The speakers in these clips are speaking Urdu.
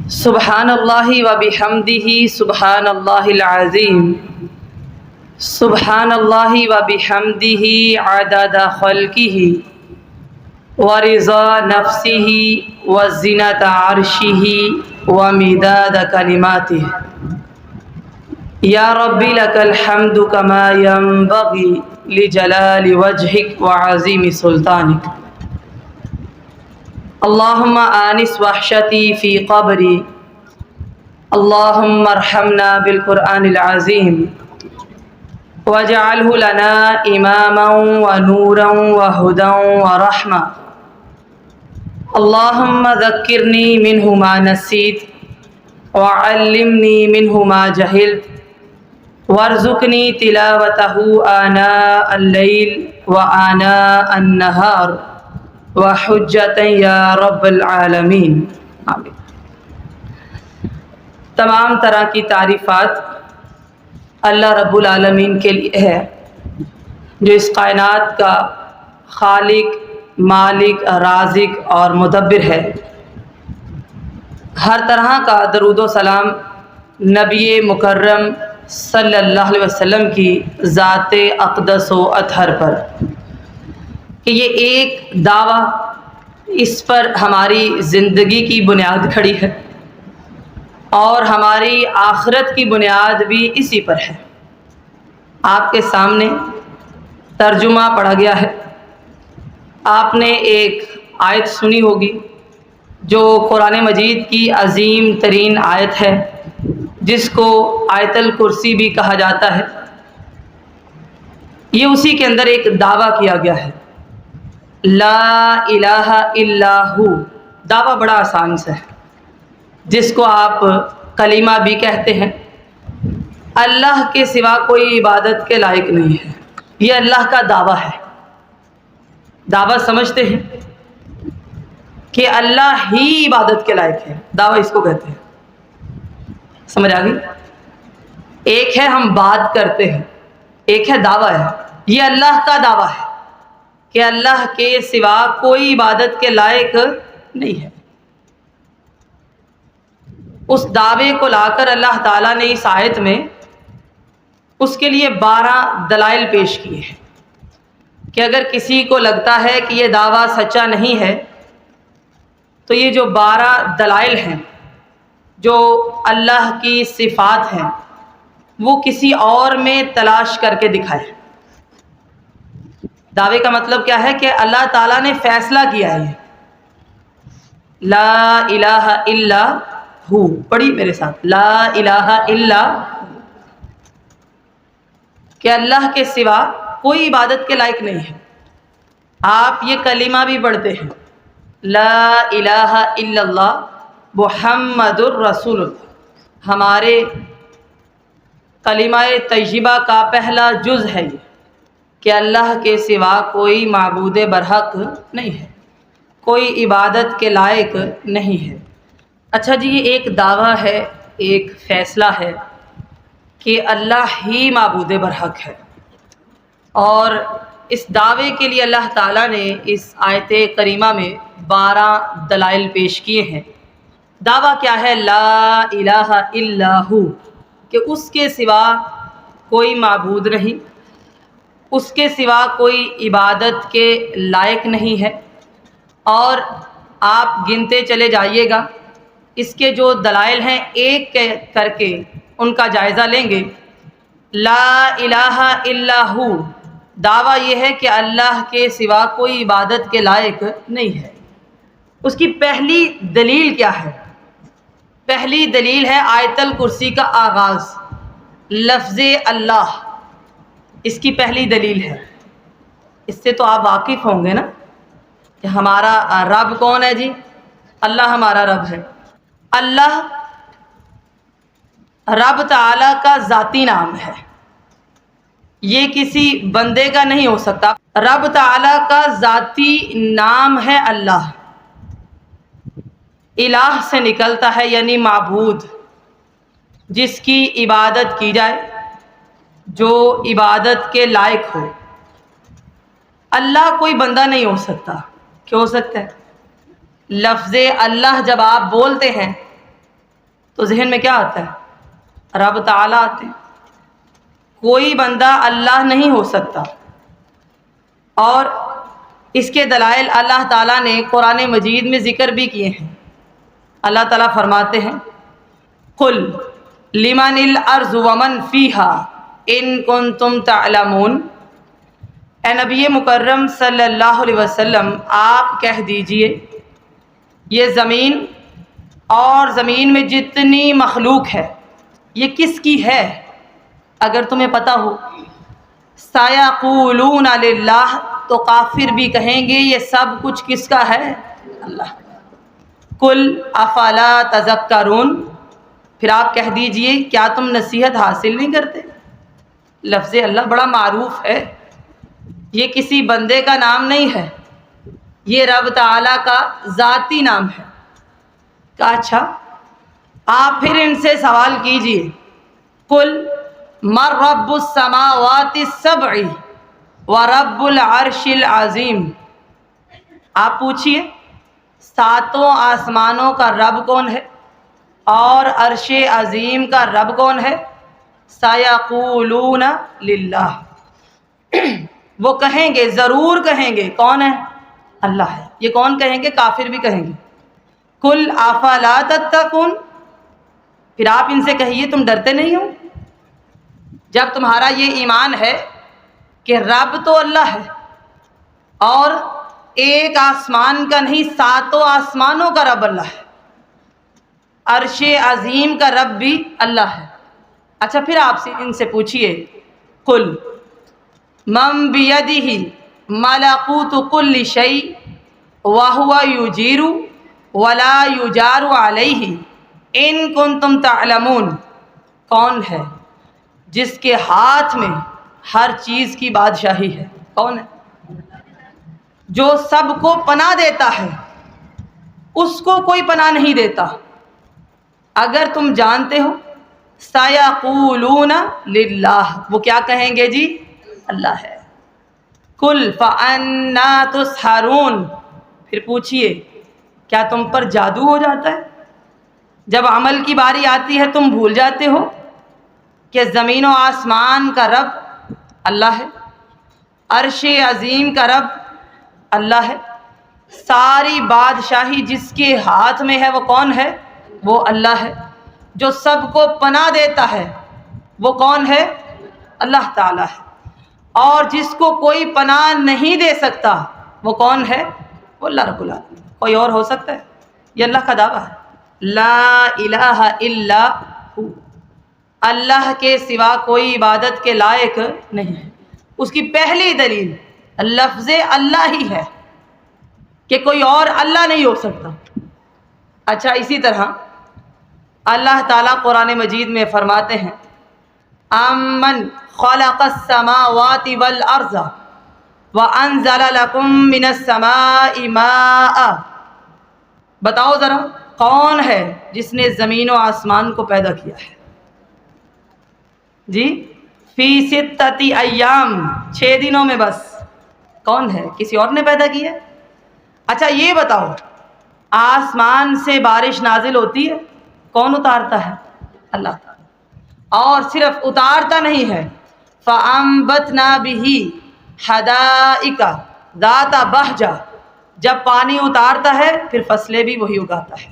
سبحان اللہ و بحمدہ سبحان اللہ العظیم سبحان اللہ و بحمدہ عدد خلقہ ورضا نفسہ وزنۃ عرشہ ومداد کلماتہ یا رب لک الحمد کما ینبغی لجلال وجہک وعظیم سلطانک اللہم آنس وحشتی فی قبری اللہم ارحمنا بالقرآن العظیم واجعلہ لنا اماما ونورا وہدا ورحمہ اللہم ذکرنی منہ ما نسیت وعلمنی منہ ما جہلت وارزقنی تلاوتہ آناء اللیل وآناء النہار وحجتا یا رب العالمین آمین۔ تمام طرح کی تعریفات اللہ رب العالمین کے لیے ہے جو اس کائنات کا خالق، مالک، رازق اور مدبر ہے۔ ہر طرح کا درود و سلام نبی مکرم صلی اللہ علیہ وسلم کی ذات اقدس و اطہر پر کہ یہ ایک دعویٰ، اس پر ہماری زندگی کی بنیاد کھڑی ہے اور ہماری آخرت کی بنیاد بھی اسی پر ہے۔ آپ کے سامنے ترجمہ پڑھا گیا ہے۔ آپ نے ایک آیت سنی ہوگی جو قرآن مجید کی عظیم ترین آیت ہے، جس کو آیت الکرسی بھی کہا جاتا ہے۔ یہ اسی کے اندر ایک دعویٰ کیا گیا ہے، لا الہ الا ہو۔ دعویٰ بڑا آسان سا ہے، جس کو آپ کلمہ بھی کہتے ہیں۔ اللہ کے سوا کوئی عبادت کے لائق نہیں ہے، یہ اللہ کا دعویٰ ہے۔ دعویٰ سمجھتے ہیں کہ اللہ ہی عبادت کے لائق ہے، دعویٰ اس کو کہتے ہیں۔ سمجھ آ گئی؟ ایک ہے ہم بات کرتے ہیں، ایک ہے دعویٰ ہے۔ یہ اللہ کا دعویٰ ہے کہ اللہ کے سوا کوئی عبادت کے لائق نہیں ہے۔ اس دعوے کو لا کر اللہ تعالیٰ نے اس آیت میں اس کے لیے 12 دلائل پیش کیے ہیں کہ اگر کسی کو لگتا ہے کہ یہ دعویٰ سچا نہیں ہے تو یہ جو 12 دلائل ہیں جو اللہ کی صفات ہیں وہ کسی اور میں تلاش کر کے دکھائے۔ دعوے کا مطلب کیا ہے کہ اللہ تعالیٰ نے فیصلہ کیا ہے، لا الہ الا ہو۔ پڑھی میرے ساتھ، لا الہ الا ہو، کہ اللہ کے سوا کوئی عبادت کے لائق نہیں ہے۔ آپ یہ کلمہ بھی پڑھتے ہیں، لا الہ الا اللہ محمد الرسول اللہ۔ ہمارے کلمہ طیبہ کا پہلا جز ہے یہ کہ اللہ کے سوا کوئی معبود برحق نہیں ہے، کوئی عبادت کے لائق نہیں ہے۔ اچھا جی، یہ ایک دعویٰ ہے، ایک فیصلہ ہے کہ اللہ ہی معبود برحق ہے، اور اس دعوے کے لیے اللہ تعالیٰ نے اس آیت کریمہ میں 12 دلائل پیش کیے ہیں۔ دعویٰ کیا ہے؟ لا الہ الا ہو، کہ اس کے سوا کوئی معبود نہیں، اس کے سوا کوئی عبادت کے لائق نہیں ہے۔ اور آپ گنتے چلے جائیے گا، اس کے جو دلائل ہیں ایک کر کے ان کا جائزہ لیں گے۔ لا الہ الا ہو، دعویٰ یہ ہے کہ اللہ کے سوا کوئی عبادت کے لائق نہیں ہے۔ اس کی پہلی دلیل کیا ہے؟ پہلی دلیل ہے آیت الکرسی کا آغاز، لفظ اللہ، اس کی پہلی دلیل ہے۔ اس سے تو آپ واقف ہوں گے نا کہ ہمارا رب کون ہے جی؟ اللہ ہمارا رب ہے۔ اللہ رب تعالیٰ کا ذاتی نام ہے، یہ کسی بندے کا نہیں ہو سکتا۔ رب تعالیٰ کا ذاتی نام ہے اللہ، الہ سے نکلتا ہے یعنی معبود، جس کی عبادت کی جائے، جو عبادت کے لائق ہو۔ اللہ کوئی بندہ نہیں ہو سکتا، کیوں ہو سکتا ہے؟ لفظ اللہ جب آپ بولتے ہیں تو ذہن میں کیا آتا ہے؟ رب تعالیٰ آتے ہیں۔ کوئی بندہ اللہ نہیں ہو سکتا، اور اس کے دلائل اللہ تعالیٰ نے قرآن مجید میں ذکر بھی کیے ہیں۔ اللہ تعالیٰ فرماتے ہیں قل لمن الارض ومن فیہا ان کنتم تعلمون، اے نبی مکرم صلی اللہ علیہ وسلم آپ کہہ دیجئے یہ زمین اور زمین میں جتنی مخلوق ہے یہ کس کی ہے اگر تمہیں پتہ ہو۔ سیقولون للہ، تو کافر بھی کہیں گے یہ سب کچھ کس کا ہے؟ اللہ۔ قل افلا تذکرون، پھر آپ کہہ دیجئے کیا تم نصیحت حاصل نہیں کرتے؟ لفظ اللہ بڑا معروف ہے، یہ کسی بندے کا نام نہیں ہے، یہ رب تعالیٰ کا ذاتی نام ہے۔ کہا اچھا، آپ پھر ان سے سوال کیجئے قل من رب السماوات السبع ورب العرش العظیم، آپ پوچھئے ساتوں آسمانوں کا رب کون ہے اور عرش عظیم کا رب کون ہے؟ سیقولون للہ، وہ کہیں گے، ضرور کہیں گے، کون ہے؟ اللہ ہے۔ یہ کون کہیں گے؟ کافر بھی کہیں گے۔ قل افلا تتقون، پھر آپ ان سے کہیے تم ڈرتے نہیں ہو؟ جب تمہارا یہ ایمان ہے کہ رب تو اللہ ہے اور ایک آسمان کا نہیں ساتوں آسمانوں کا رب اللہ ہے، عرش عظیم کا رب بھی اللہ ہے، اچھا پھر آپ ان سے پوچھئے قل من بیدہ ملکوت کل شیء وہو یجیر ولا یجار علیہ ان کنتم تعلمون، کون ہے جس کے ہاتھ میں ہر چیز کی بادشاہی ہے؟ کون ہے؟ جو سب کو پناہ دیتا ہے، اس کو کوئی پناہ نہیں دیتا۔ اگر تم جانتے ہو سیقولون للہ، وہ کیا کہیں گے جی؟ اللہ ہے۔ قل فأنا تسحرون، پھر پوچھئے کیا تم پر جادو ہو جاتا ہے؟ جب عمل کی باری آتی ہے تم بھول جاتے ہو کہ زمین و آسمان کا رب اللہ ہے، عرش عظیم کا رب اللہ ہے، ساری بادشاہی جس کے ہاتھ میں ہے وہ کون ہے؟ وہ اللہ ہے۔ جو سب کو پناہ دیتا ہے وہ کون ہے؟ اللہ تعالیٰ ہے۔ اور جس کو کوئی پناہ نہیں دے سکتا وہ کون ہے؟ وہ اللہ رب العالمین۔ کوئی اور ہو سکتا ہے؟ یہ اللہ کا دعویٰ ہے، لا الہ الا ہو، اللہ کے سوا کوئی عبادت کے لائق نہیں ہے۔ اس کی پہلی دلیل لفظ اللہ ہی ہے کہ کوئی اور اللہ نہیں ہو سکتا۔ اچھا، اسی طرح اللہ تعالیٰ قرآن مجید میں فرماتے ہیں امن خلق السماوات والارض وانزل لکم من السماء ماء، بتاؤ ذرا کون ہے جس نے زمین و آسمان کو پیدا کیا ہے؟ جی فی ستۃ ایام، 6 دنوں میں بس۔ کون ہے؟ کسی اور نے پیدا کی ہے؟ اچھا یہ بتاؤ آسمان سے بارش نازل ہوتی ہے، کون اتارتا ہے؟ اللہ تعالیٰ۔ اور صرف اتارتا نہیں ہے، فَأَنبَتْنَا بِهِ حَدَائِقَ ذَاتَ بَہْجَةٍ، جب پانی اتارتا ہے پھر فصلیں بھی وہی اگاتا ہے،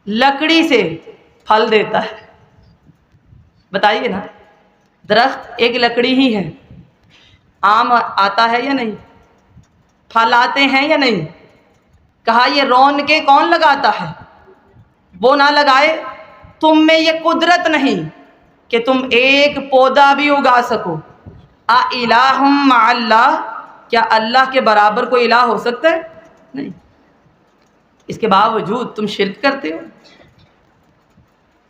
لکڑی سے پھل دیتا ہے۔ بتائیے نا، درخت ایک لکڑی ہی ہے، آم آتا ہے یا نہیں؟ پھل آتے ہیں یا نہیں؟ کہا یہ رونقیں کون لگاتا ہے؟ وہ نہ لگائے، تم میں یہ قدرت نہیں کہ تم ایک پودا بھی اگا سکو۔ اِلٰہٌ مع اللہ، کیا اللہ کے برابر کوئی الہ ہو سکتا ہے؟ نہیں۔ اس کے باوجود تم شرک کرتے ہو۔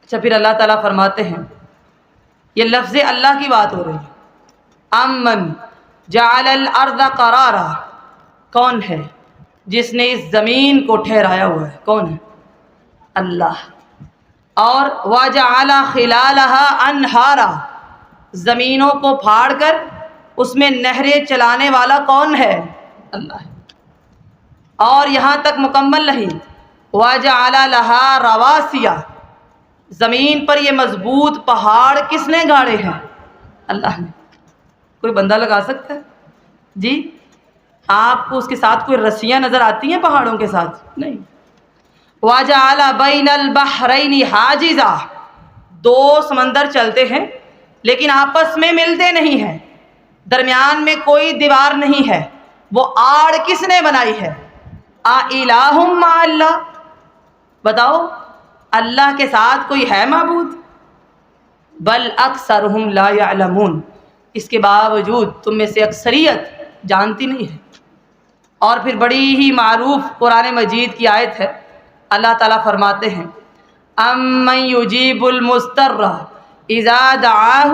اچھا پھر اللہ تعالیٰ فرماتے ہیں، یہ لفظ اللہ کی بات ہو رہی ہے، امن جعل الارض قرارا، کون ہے جس نے اس زمین کو ٹھہرایا ہوا ہے؟ کون ہے؟ اللہ۔ اور وجعل خلالها انہارا، زمینوں کو پھاڑ کر اس میں نہریں چلانے والا کون ہے؟ اللہ ہے۔ اور یہاں تک مکمل نہیں، وَجَعَلَ لَهَا رَوَاسِيَ، زمین پر یہ مضبوط پہاڑ کس نے گاڑے ہیں؟ اللہ نے۔ کوئی بندہ لگا سکتا ہے؟ جی آپ کو اس کے ساتھ کوئی رسیاں نظر آتی ہیں پہاڑوں کے ساتھ؟ نہیں۔ وَجَعَلَ بَيْنَ الْبَحْرَيْنِ حَاجِزًا، دو سمندر چلتے ہیں لیکن آپس میں ملتے نہیں ہیں، درمیان میں کوئی دیوار نہیں ہے، وہ آڑ کس نے بنائی ہے؟ اِلٰہٌ مع اللہ، بتاؤ اللہ کے ساتھ کوئی ہے معبود؟ بل اکثرہم لا یعلمون، اس کے باوجود تم میں سے اکثریت جانتی نہیں ہے۔ اور پھر بڑی ہی معروف قرآن مجید کی آیت ہے، اللہ تعالیٰ فرماتے ہیں امن یجیب المضطر اذا دعاہ،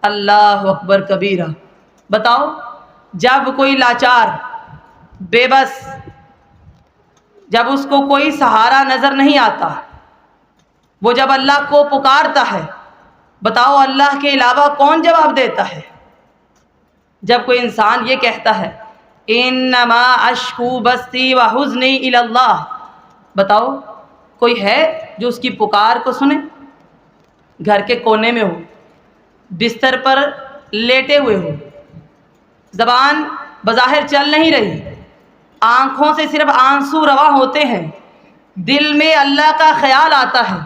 اللہ اکبر کبیرہ، بتاؤ جب کوئی لاچار بے بس، جب اس کو کوئی سہارا نظر نہیں آتا، وہ جب اللہ کو پکارتا ہے، بتاؤ اللہ کے علاوہ کون جواب دیتا ہے؟ جب کوئی انسان یہ کہتا ہے انما اشکو بثی وحزنی الی اللہ، بتاؤ کوئی ہے جو اس کی پکار کو سنے؟ گھر کے کونے میں ہو، بستر پر لیٹے ہوئے ہو، زبان بظاہر چل نہیں رہی، آنکھوں سے صرف آنسو رواں ہوتے ہیں، دل میں اللہ کا خیال آتا ہے،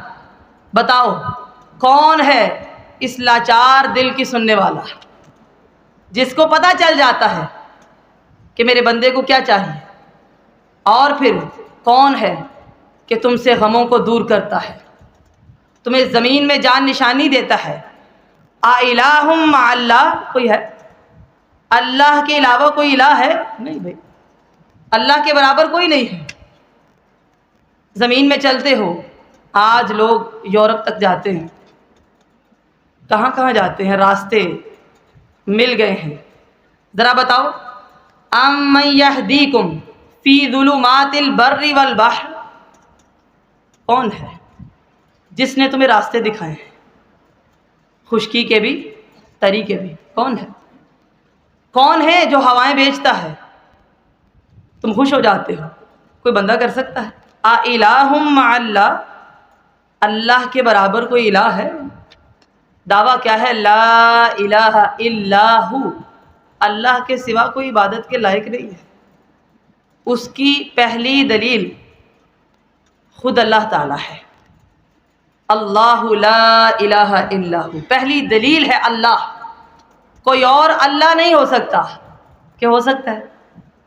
بتاؤ کون ہے اس لاچار دل کی سننے والا، جس کو پتہ چل جاتا ہے کہ میرے بندے کو کیا چاہیے؟ اور پھر کون ہے کہ تم سے غموں کو دور کرتا ہے، تمہیں زمین میں جان نشانی دیتا ہے؟ اِلٰہٌ مع اللہ، کوئی ہے؟ اللہ کے علاوہ کوئی الہ ہے؟ نہیں بھائی، اللہ کے برابر کوئی نہیں ہے۔ زمین میں چلتے ہو، آج لوگ یورپ تک جاتے ہیں، کہاں کہاں جاتے ہیں، راستے مل گئے ہیں، ذرا بتاؤ امن یہدیکم فی ظلمات البر والبحر، کون ہے جس نے تمہیں راستے دکھائے ہیں، خشکی کے بھی تری کے بھی؟ کون ہے؟ کون ہے جو ہوائیں بیچتا ہے، تم خوش ہو جاتے ہو؟ کوئی بندہ کر سکتا ہے؟ اِلٰہٌ مع اللہ، اللہ کے برابر کوئی الہ ہے؟ دعویٰ کیا ہے؟ لا الہ الا ہو، اللہ کے سوا کوئی عبادت کے لائق نہیں ہے۔ اس کی پہلی دلیل خود اللہ تعالیٰ ہے، اللہ لا الہ الا ہو، پہلی دلیل ہے اللہ، کوئی اور اللہ نہیں ہو سکتا۔ کہ ہو سکتا ہے؟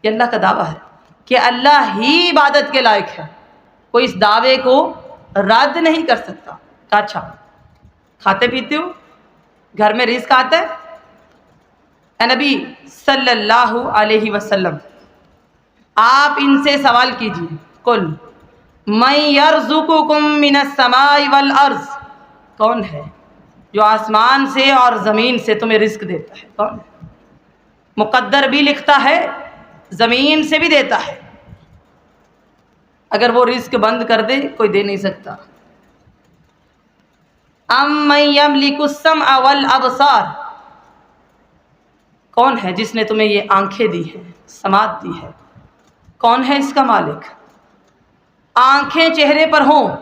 یہ اللہ کا دعویٰ ہے کہ اللہ ہی عبادت کے لائق ہے، کوئی اس دعوے کو رد نہیں کر سکتا۔ اچھا کھاتے پیتے ہو، گھر میں رزق آتا ہے؟ اے نبی صلی اللہ علیہ وسلم، آپ ان سے سوال کیجیے، قل من یرزقکم من السماء والارض، کون ہے جو آسمان سے اور زمین سے تمہیں رزق دیتا ہے؟ کون ہے؟ مقدر بھی لکھتا ہے، زمین سے بھی دیتا ہے، اگر وہ رزق بند کر دے کوئی دے نہیں سکتا۔ امن یملک السمع والابصار، کون ہے جس نے تمہیں یہ آنکھیں دی ہیں، سماعت دی ہے؟ کون ہے اس کا مالک؟ آنکھیں چہرے پر ہوں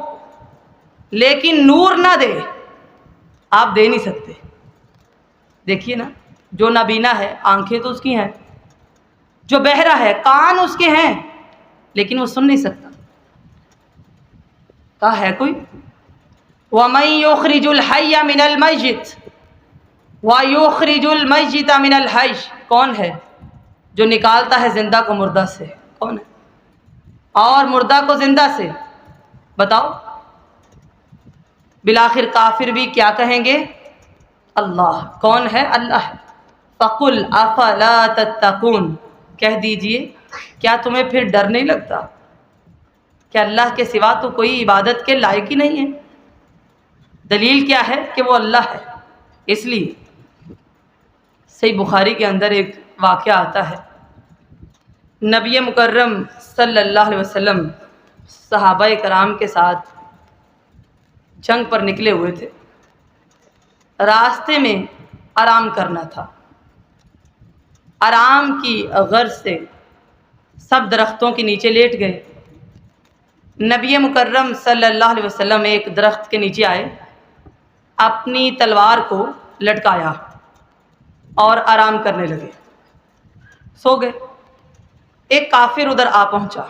لیکن نور نہ دے، آپ دے نہیں سکتے۔ دیکھیے نا، جو نابینا ہے آنکھیں تو اس کی ہیں، جو بہرا ہے کان اس کے ہیں لیکن وہ سن نہیں سکتا۔ کہا ہے کوئی وَمَن يُخْرِجُ الْحَيَّ مِنَ الْمَيِّتِ وَيُخْرِجُ الْمَيِّتَ مِنَ الْحَيِّ، کون ہے جو نکالتا ہے زندہ کو مردہ سے؟ کون ہے؟ اور مردہ کو زندہ سے؟ بتاؤ بالآخر کافر بھی کیا کہیں گے؟ اللہ۔ کون ہے؟ اللہ ہے۔ فَقُلْ أَفَلَا تَتَّقُونَ، کہہ دیجئے کیا تمہیں پھر ڈر نہیں لگتا کہ اللہ کے سوا تو کوئی عبادت کے لائق ہی نہیں ہے؟ دلیل کیا ہے؟ کہ وہ اللہ ہے۔ اس لیے صحیح بخاری کے اندر ایک واقعہ آتا ہے، نبی مکرم صلی اللہ علیہ وسلم صحابہ کرام کے ساتھ جنگ پر نکلے ہوئے تھے، راستے میں آرام کرنا تھا، آرام کی غرض سے سب درختوں کے نیچے لیٹ گئے، نبی مکرم صلی اللہ علیہ وسلم ایک درخت کے نیچے آئے، اپنی تلوار کو لٹکایا اور آرام کرنے لگے، سو گئے۔ ایک کافر ادھر آ پہنچا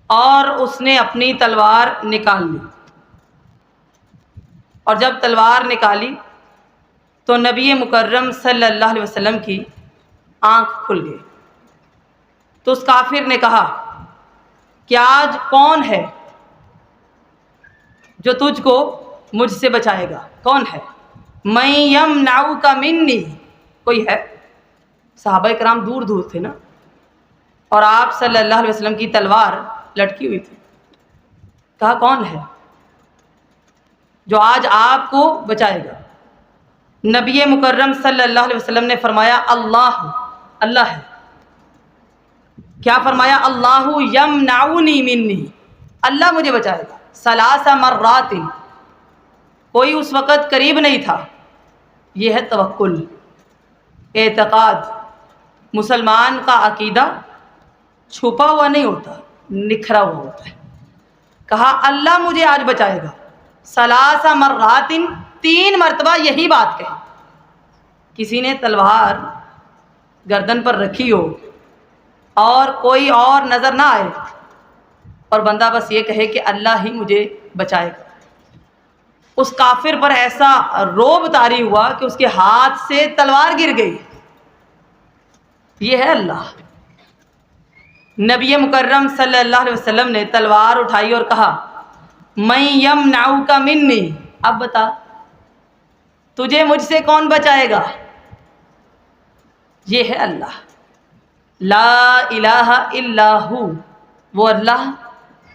اور اس نے اپنی تلوار نکال لی، اور جب تلوار نکالی تو نبی مکرم صلی اللہ علیہ وسلم کی آنکھ کھل گئی۔ تو اس کافر نے کہا کہ آج کون ہے جو تجھ کو مجھ سے بچائے گا؟ کون ہے؟ من یمنعک منی، کوئی ہے؟ صحابہ کرام دور دور تھے نا، اور آپ صلی اللہ علیہ وسلم کی تلوار لٹکی ہوئی تھی۔ کہا کون ہے جو آج آپ کو بچائے گا؟ نبی مکرم صلی اللہ علیہ وسلم نے فرمایا اللہ، اللہ ہے۔ کیا فرمایا؟ اللہ یمنعنی منی، اللہ مجھے بچائے گا۔ ثلاث مرات، کوئی اس وقت قریب نہیں تھا۔ یہ ہے توکل، اعتقاد۔ مسلمان کا عقیدہ چھپا ہوا نہیں ہوتا، نکھرا ہوا ہوتا ہے۔ کہا اللہ مجھے آج بچائے گا۔ ثلاث مرات، 3 مرتبہ یہی بات کہی۔ کسی نے تلوار گردن پر رکھی ہو اور کوئی اور نظر نہ آئے اور بندہ بس یہ کہے کہ اللہ ہی مجھے بچائے گا، اس کافر پر ایسا رعب طاری ہوا کہ اس کے ہاتھ سے تلوار گر گئی۔ یہ ہے اللہ۔ نبی مکرم صلی اللہ علیہ وسلم نے تلوار اٹھائی اور کہا من یمنعک منی، اب بتا تجھے مجھ سے کون بچائے گا؟ یہ ہے اللہ، لا الہ الا ہو، وہ اللہ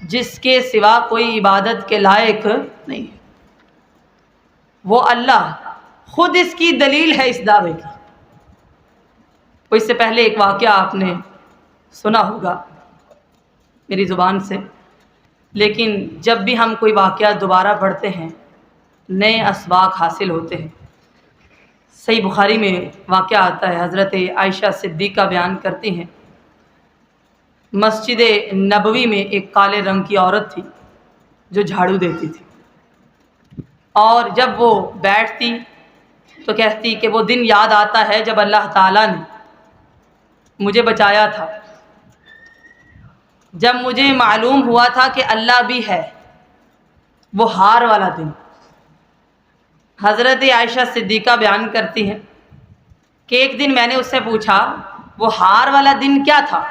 جس کے سوا کوئی عبادت کے لائق نہیں ہے۔ وہ اللہ خود اس کی دلیل ہے اس دعوے کی۔ تو اس سے پہلے ایک واقعہ آپ نے سنا ہوگا میری زبان سے، لیکن جب بھی ہم کوئی واقعہ دوبارہ پڑھتے ہیں نئے اسباق حاصل ہوتے ہیں۔ صحیح بخاری میں واقعہ آتا ہے، حضرت عائشہ صدیقہ بیان کرتی ہیں، مسجد نبوی میں ایک کالے رنگ کی عورت تھی جو جھاڑو دیتی تھی، اور جب وہ بیٹھتی تو کہتی کہ وہ دن یاد آتا ہے جب اللہ تعالیٰ نے مجھے بچایا تھا، جب مجھے معلوم ہوا تھا کہ اللہ بھی ہے، وہ ہار والا دن۔ حضرت عائشہ صدیقہ بیان کرتی ہیں کہ ایک دن میں نے اس سے پوچھا وہ ہار والا دن کیا تھا؟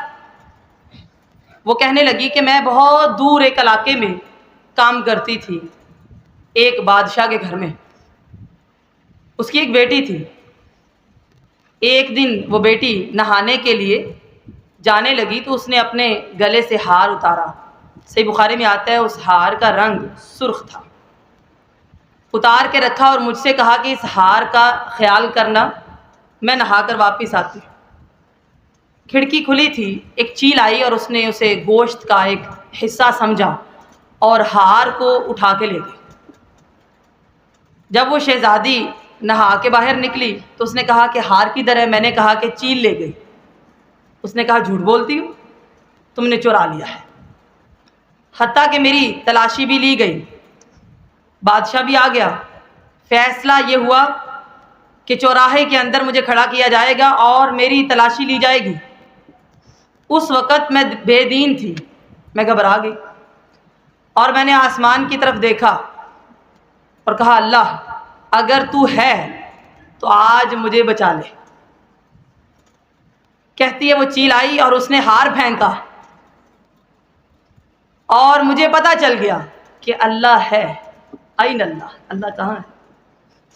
وہ کہنے لگی کہ میں بہت دور ایک علاقے میں کام کرتی تھی، ایک بادشاہ کے گھر میں، اس کی ایک بیٹی تھی۔ ایک دن وہ بیٹی نہانے کے لیے جانے لگی تو اس نے اپنے گلے سے ہار اتارا۔ صحیح بخاری میں آتا ہے اس ہار کا رنگ سرخ تھا۔ اتار کے رکھا اور مجھ سے کہا کہ اس ہار کا خیال کرنا، میں نہا کر واپس آتی ہوں۔ کھڑکی کھلی تھی، ایک چیل آئی اور اس نے اسے گوشت کا ایک حصہ سمجھا اور ہار کو اٹھا کے لے گئی۔ جب وہ شہزادی نہا کے باہر نکلی تو اس نے کہا کہ ہار کدھر ہے؟ میں نے کہا کہ چیل لے گئی۔ اس نے کہا جھوٹ بولتی ہو، تم نے چرا لیا ہے۔ حتیٰ کہ میری تلاشی بھی لی گئی، بادشاہ بھی آ گیا، فیصلہ یہ ہوا کہ چوراہے کے اندر مجھے کھڑا کیا جائے گا اور میری تلاشی لی جائے گی۔ اس وقت میں بے دین تھی، میں گھبرا گئی اور میں نے آسمان کی طرف دیکھا اور کہا اللہ اگر تو ہے تو آج مجھے بچا لے۔ کہتی ہے وہ چیل آئی اور اس نے ہار پھینکا اور مجھے پتہ چل گیا کہ اللہ ہے۔ این اللہ، اللہ کہاں ہے؟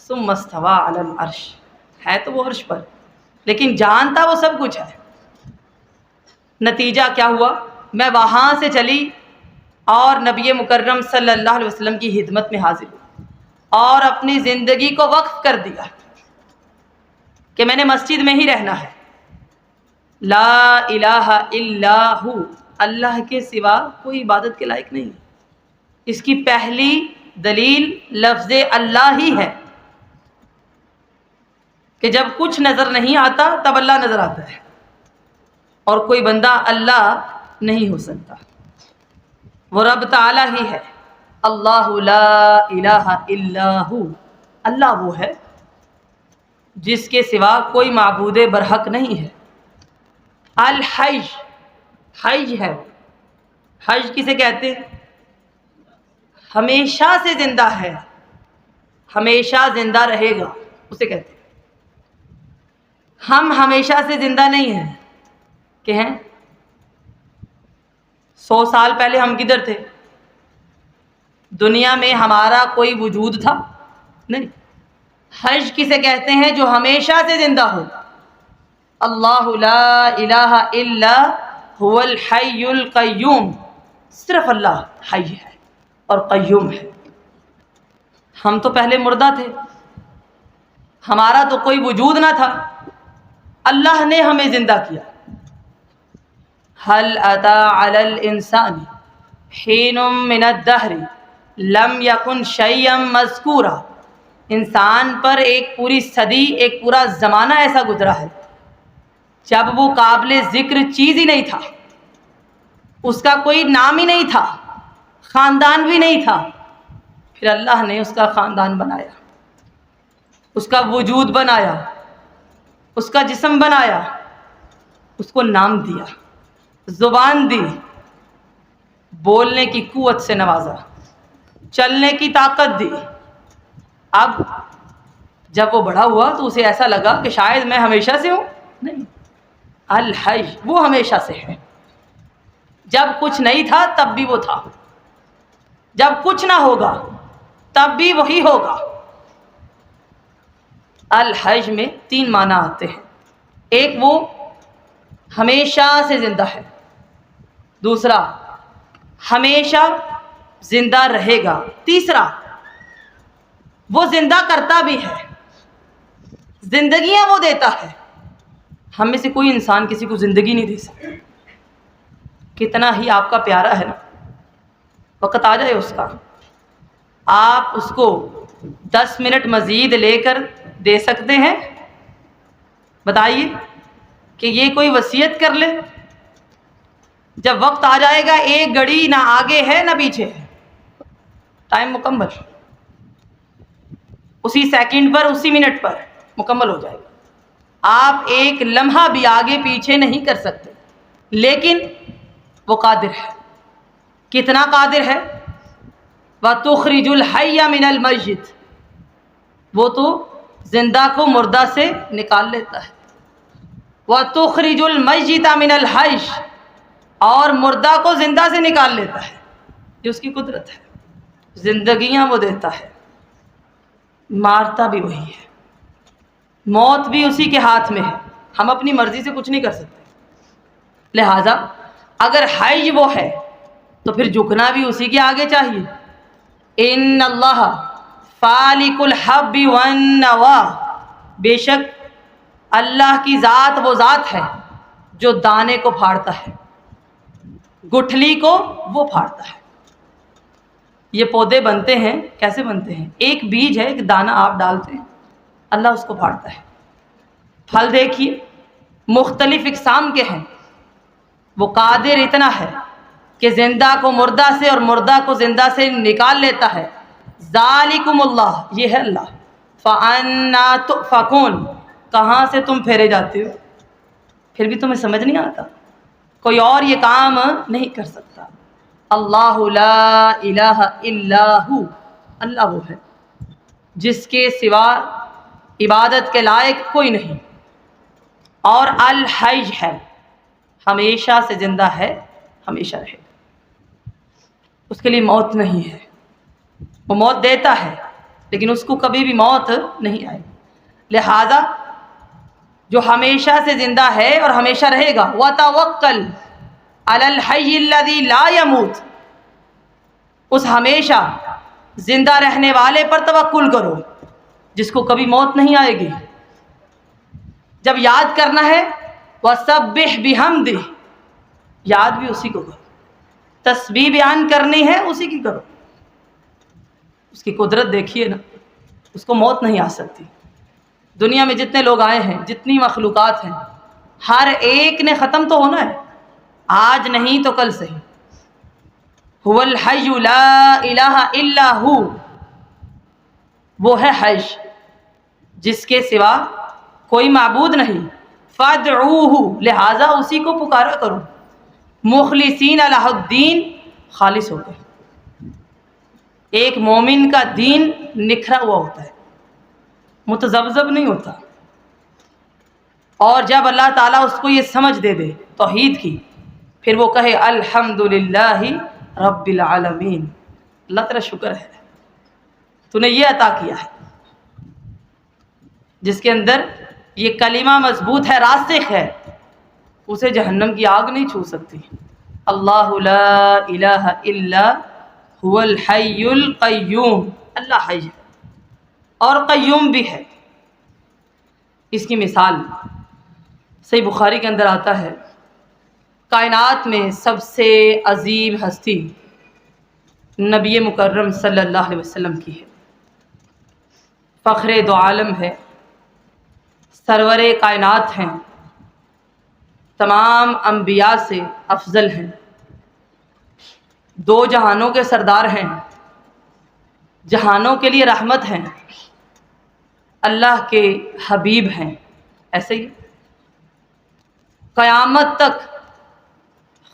ثم استوى علی العرش، ہے تو وہ عرش پر، لیکن جانتا وہ سب کچھ ہے۔ نتیجہ کیا ہوا؟ میں وہاں سے چلی اور نبی مکرم صلی اللہ علیہ وسلم کی خدمت میں حاضر ہوئی اور اپنی زندگی کو وقف کر دیا کہ میں نے مسجد میں ہی رہنا ہے۔ لا الہ الا ہو، اللہ کے سوا کوئی عبادت کے لائق نہیں۔ اس کی پہلی دلیل لفظ اللہ ہی ہے کہ جب کچھ نظر نہیں آتا تب اللہ نظر آتا ہے، اور کوئی بندہ اللہ نہیں ہو سکتا۔ وہ رب تعالیٰ ہی ہے. اللہ لا الہ الا ہو، اللہ وہ ہے جس کے سوا کوئی معبود برحق نہیں ہے. الحی، حی ہے. حی کسے کہتے ہیں؟ ہمیشہ سے زندہ ہے، ہمیشہ زندہ رہے گا، اسے کہتے ہیں. ہم ہمیشہ سے زندہ نہیں ہیں کہ ہیں 100 سال پہلے ہم کدھر تھے؟ دنیا میں ہمارا کوئی وجود تھا نہیں. حی کسے کہتے ہیں؟ جو ہمیشہ سے زندہ ہو. اللہ لا الہ الا هو الحی القیوم، صرف اللہ حی ہے اور قیوم ہے. ہم تو پہلے مردہ تھے، ہمارا تو کوئی وجود نہ تھا، اللہ نے ہمیں زندہ کیا. هل اتی علی الانسان حین من الدہر لم یکن شیئا مذکورا. انسان پر ایک پوری صدی، ایک پورا زمانہ ایسا گزرا ہے جب وہ قابل ذکر چیز ہی نہیں تھا، اس کا کوئی نام ہی نہیں تھا، خاندان بھی نہیں تھا. پھر اللہ نے اس کا خاندان بنایا، اس کا وجود بنایا، اس کا جسم بنایا، اس کو نام دیا، زبان دی، بولنے کی قوت سے نوازا، چلنے کی طاقت دی. اب جب وہ بڑا ہوا تو اسے ایسا لگا کہ شاید میں ہمیشہ سے ہوں. نہیں، الحی وہ ہمیشہ سے ہے. جب کچھ نہیں تھا تب بھی وہ تھا، جب کچھ نہ ہوگا تب بھی وہی ہوگا. الحی میں 3 معنی آتے ہیں. ایک وہ ہمیشہ سے زندہ ہے، دوسرا ہمیشہ زندہ رہے گا، تیسرا وہ زندہ کرتا بھی ہے، زندگیاں وہ دیتا ہے. ہم میں سے کوئی انسان کسی کو زندگی نہیں دے سکتا. کتنا ہی آپ کا پیارا ہے نا، وقت آ جائے اس کا، آپ اس کو 10 منٹ مزید لے کر دے سکتے ہیں؟ بتائیے کہ یہ کوئی وصیت کر لے؟ جب وقت آ جائے گا ایک گھڑی نہ آگے ہے نہ پیچھے ہے، ٹائم مکمل، اسی سیکنڈ پر، اسی منٹ پر مکمل ہو جائے گا. آپ ایک لمحہ بھی آگے پیچھے نہیں کر سکتے، لیکن وہ قادر ہے. کتنا قادر ہے؟ وَتُخْرِجُ الْحَيَّ مِنَ الْمَيِّتِ، وہ تو زندہ کو مردہ سے نکال لیتا ہے. وَتُخْرِجُ الْمَيِّتَ مِنَ الْحَيِّ، اور مردہ کو زندہ سے نکال لیتا ہے. یہ اس کی قدرت ہے. زندگیاں وہ دیتا ہے، مارتا بھی وہی ہے، موت بھی اسی کے ہاتھ میں ہے. ہم اپنی مرضی سے کچھ نہیں کر سکتے. لہذا اگر حی وہ ہے تو پھر جھکنا بھی اسی کے آگے چاہیے. ان اللہ فالق الحب والنوا، بے شک اللہ کی ذات وہ ذات ہے جو دانے کو پھاڑتا ہے، گٹھلی کو وہ پھاڑتا ہے. یہ پودے بنتے ہیں، کیسے بنتے ہیں؟ ایک بیج ہے، ایک دانہ آپ ڈالتے ہیں، اللہ اس کو پھاڑتا ہے. پھل دیکھیے مختلف اقسام کے ہیں. وہ قادر اتنا ہے کہ زندہ کو مردہ سے اور مردہ کو زندہ سے نکال لیتا ہے. ذالکم اللہ، یہ ہے اللہ. فَأَنَّا تُؤْفَكُونَ، کہاں سے تم پھیرے جاتے ہو؟ پھر بھی تمہیں سمجھ نہیں آتا؟ کوئی اور یہ کام نہیں کر سکتا. اللہ لا الہ الا ہو، اللہ وہ ہے جس کے سوا عبادت کے لائق کوئی نہیں. اور الحی ہے، ہمیشہ سے زندہ ہے، ہمیشہ رہے گا. اس کے لیے موت نہیں ہے. وہ موت دیتا ہے لیکن اس کو کبھی بھی موت نہیں آئے. لہذا جو ہمیشہ سے زندہ ہے اور ہمیشہ رہے گا، وَتَوَكَّلْ عَلَى الْحَيِّ الَّذِي لَا يَمُوتُ، اس ہمیشہ زندہ رہنے والے پر توکل کرو جس کو کبھی موت نہیں آئے گی. جب یاد کرنا ہے وَسَبِّحْ بِحَمْدِهِ، یاد بھی اسی کو کرو. تسبیح بیان کرنی ہے اسی کی کرو. اس کی قدرت دیکھیے نا، اس کو موت نہیں آ سکتی. دنیا میں جتنے لوگ آئے ہیں، جتنی مخلوقات ہیں، ہر ایک نے ختم تو ہونا ہے، آج نہیں تو کل صحیح. هو الحی لا الہ الا ہو، وہ ہے حی جس کے سوا کوئی معبود نہیں، فادعوہ لہٰذا اسی کو پکارا کرو، مخلصین لہ الدین خالص ہو کر۔ ایک مومن کا دین نکھرا ہوا ہوتا ہے، متذبذب نہیں ہوتا، اور جب اللہ تعالیٰ اس کو یہ سمجھ دے دے توحید کی، پھر وہ کہے الحمدللہ رب العالمین، اللہ تیرا شکر ہے تو نے یہ عطا کیا ہے۔ جس کے اندر یہ کلمہ مضبوط ہے، راسخ ہے، اسے جہنم کی آگ نہیں چھو سکتی۔ اللہ لا الہ الا هو الحی القیوم، اللہ حی ہے اور قیوم بھی ہے۔ اس کی مثال صحیح بخاری کے اندر آتا ہے، کائنات میں سب سے عظیم ہستی نبی مکرم صلی اللہ علیہ وسلم کی ہے، فخر دو عالم ہے، سرور کائنات ہیں، تمام انبیاء سے افضل ہیں، دو جہانوں کے سردار ہیں، جہانوں کے لیے رحمت ہیں، اللہ کے حبیب ہیں۔ ایسے ہی قیامت تک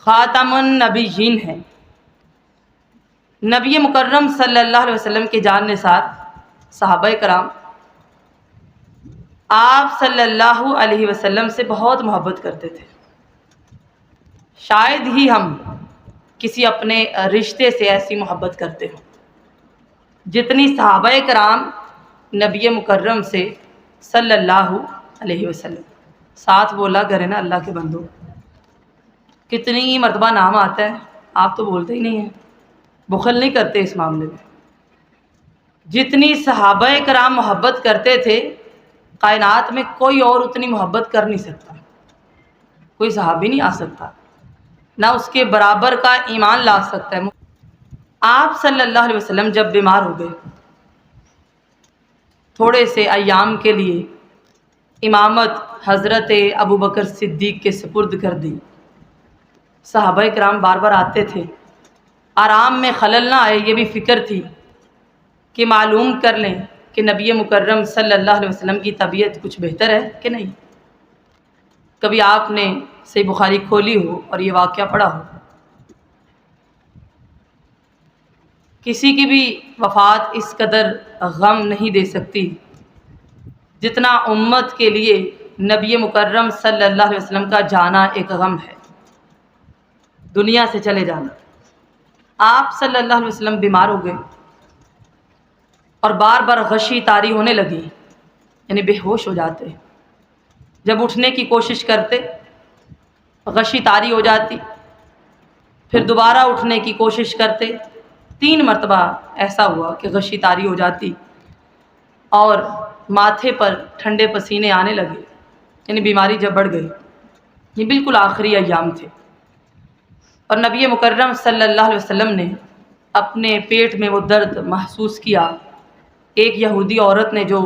خاتم النبیین ہیں، نبی مکرم صلی اللہ علیہ وسلم کے جان نثار صحابہ کرام آپ صلی اللہ علیہ وسلم سے بہت محبت کرتے تھے۔ شاید ہی ہم کسی اپنے رشتے سے ایسی محبت کرتے ہوں جتنی صحابہ کرام نبی مکرم سے صلی اللہ علیہ وسلم۔ ساتھ بولا کرے نا اللہ کے بندو، کتنی مرتبہ نام آتا ہے، آپ تو بولتے ہی نہیں ہیں، بخل نہیں کرتے اس معاملے میں۔ جتنی صحابہ کرام محبت کرتے تھے، کائنات میں کوئی اور اتنی محبت کر نہیں سکتا، کوئی صحابی نہیں آ سکتا، نہ اس کے برابر کا ایمان لا سکتا ہے۔ آپ صلی اللہ علیہ وسلم جب بیمار ہو گئے، تھوڑے سے ایام کے لیے امامت حضرت ابوبکر صدیق کے سپرد کر دی۔ صحابہ کرام بار بار آتے تھے، آرام میں خلل نہ آئے یہ بھی فکر تھی کہ معلوم کر لیں کہ نبی مکرم صلی اللہ علیہ وسلم کی طبیعت کچھ بہتر ہے کہ نہیں۔ کبھی آپ نے صحیح بخاری کھولی ہو اور یہ واقعہ پڑھا ہو، کسی کی بھی وفات اس قدر غم نہیں دے سکتی جتنا امت کے لیے نبی مکرم صلی اللہ علیہ وسلم کا جانا ایک غم ہے، دنیا سے چلے جانا۔ آپ صلی اللہ علیہ وسلم بیمار ہو گئے اور بار بار غشی طاری ہونے لگی، یعنی بے ہوش ہو جاتے، جب اٹھنے کی کوشش کرتے غشی طاری ہو جاتی، پھر دوبارہ اٹھنے کی کوشش کرتے، 3 مرتبہ ایسا ہوا کہ غشی طاری ہو جاتی اور ماتھے پر ٹھنڈے پسینے آنے لگے، یعنی بیماری جب بڑھ گئی۔ یہ بالکل آخری ایام تھے، اور نبی مکرم صلی اللہ علیہ وسلم نے اپنے پیٹ میں وہ درد محسوس کیا، ایک یہودی عورت نے جو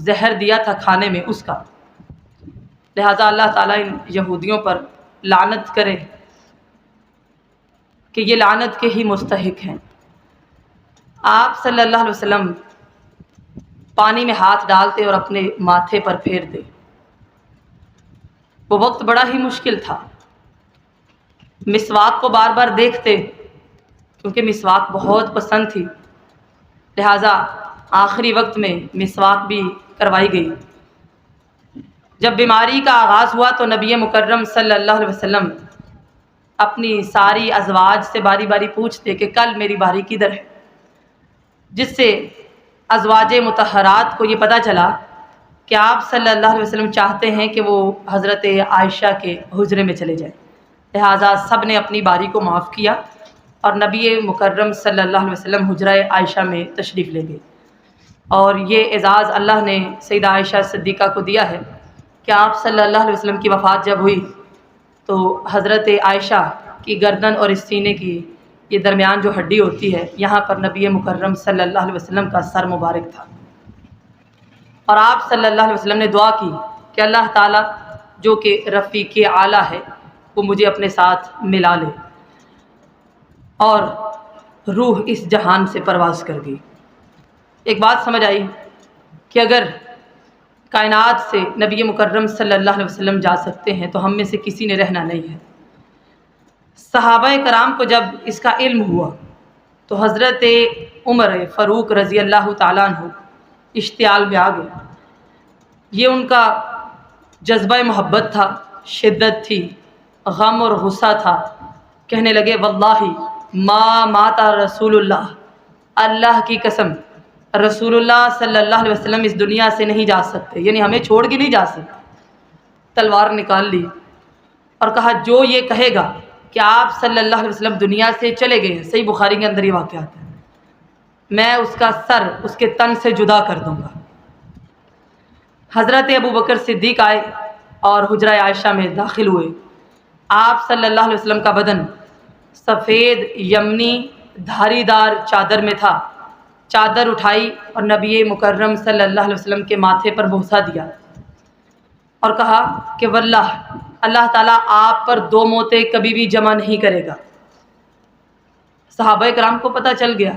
زہر دیا تھا کھانے میں اس کا، لہٰذا اللہ تعالیٰ ان یہودیوں پر لعنت کرے کہ یہ لعنت کے ہی مستحق ہیں۔ آپ صلی اللہ علیہ وسلم پانی میں ہاتھ ڈالتے اور اپنے ماتھے پر پھیرتے۔ وہ وقت بڑا ہی مشکل تھا، مسواک کو بار بار دیکھتے کیونکہ مسواک بہت پسند تھی، لہٰذا آخری وقت میں مسواک بھی کروائی گئی۔ جب بیماری کا آغاز ہوا تو نبی مکرم صلی اللہ علیہ وسلم اپنی ساری ازواج سے باری باری پوچھتے کہ کل میری باری کدھر ہے، جس سے ازواج مطہرات کو یہ پتہ چلا کہ آپ صلی اللہ علیہ وسلم چاہتے ہیں کہ وہ حضرت عائشہ کے حجرے میں چلے جائیں، لہٰذا سب نے اپنی باری کو معاف کیا اور نبی مکرم صلی اللہ علیہ وسلم حجرہ عائشہ میں تشریف لے گئے۔ اور یہ اعزاز اللہ نے سیدہ عائشہ صدیقہ کو دیا ہے کہ آپ صلی اللہ علیہ وسلم کی وفات جب ہوئی تو حضرت عائشہ کی گردن اور اس سینے کی یہ درمیان جو ہڈی ہوتی ہے، یہاں پر نبی مکرم صلی اللہ علیہ وسلم کا سر مبارک تھا، اور آپ صلی اللہ علیہ وسلم نے دعا کی کہ اللہ تعالیٰ جو کہ رفیق اعلیٰ ہے وہ مجھے اپنے ساتھ ملا لے۔ اور روح اس جہان سے پرواز کر گئی۔ ایک بات سمجھ آئی کہ اگر کائنات سے نبی مکرم صلی اللہ علیہ وسلم جا سکتے ہیں تو ہم میں سے کسی نے رہنا نہیں ہے۔ صحابہ کرام کو جب اس کا علم ہوا تو حضرت عمر فاروق رضی اللہ تعالیٰ عنہ اشتعال میں آ گئے۔ یہ ان کا جذبہ محبت تھا، شدت تھی، غم اور غصہ تھا۔ کہنے لگے واللہ ما مات رسول اللہ، اللہ کی قسم رسول اللہ صلی اللہ علیہ وسلم اس دنیا سے نہیں جا سکتے، یعنی ہمیں چھوڑ کے نہیں جا سکتے۔ تلوار نکال لی اور کہا جو یہ کہے گا کہ آپ صلی اللہ علیہ وسلم دنیا سے چلے گئے ہیں، صحیح بخاری کے اندر یہ واقعات ہے، میں اس کا سر اس کے تن سے جدا کر دوں گا۔ حضرت ابو بکر صدیق آئے اور حجرہ عائشہ میں داخل ہوئے۔ آپ صلی اللہ علیہ وسلم کا بدن سفید یمنی دھاری دار چادر میں تھا۔ چادر اٹھائی اور نبی مکرم صلی اللہ علیہ وسلم کے ماتھے پر بوسہ دیا اور کہا کہ واللہ اللہ تعالیٰ آپ پر دو موتیں کبھی بھی جمع نہیں کرے گا۔ صحابہ کرام کو پتہ چل گیا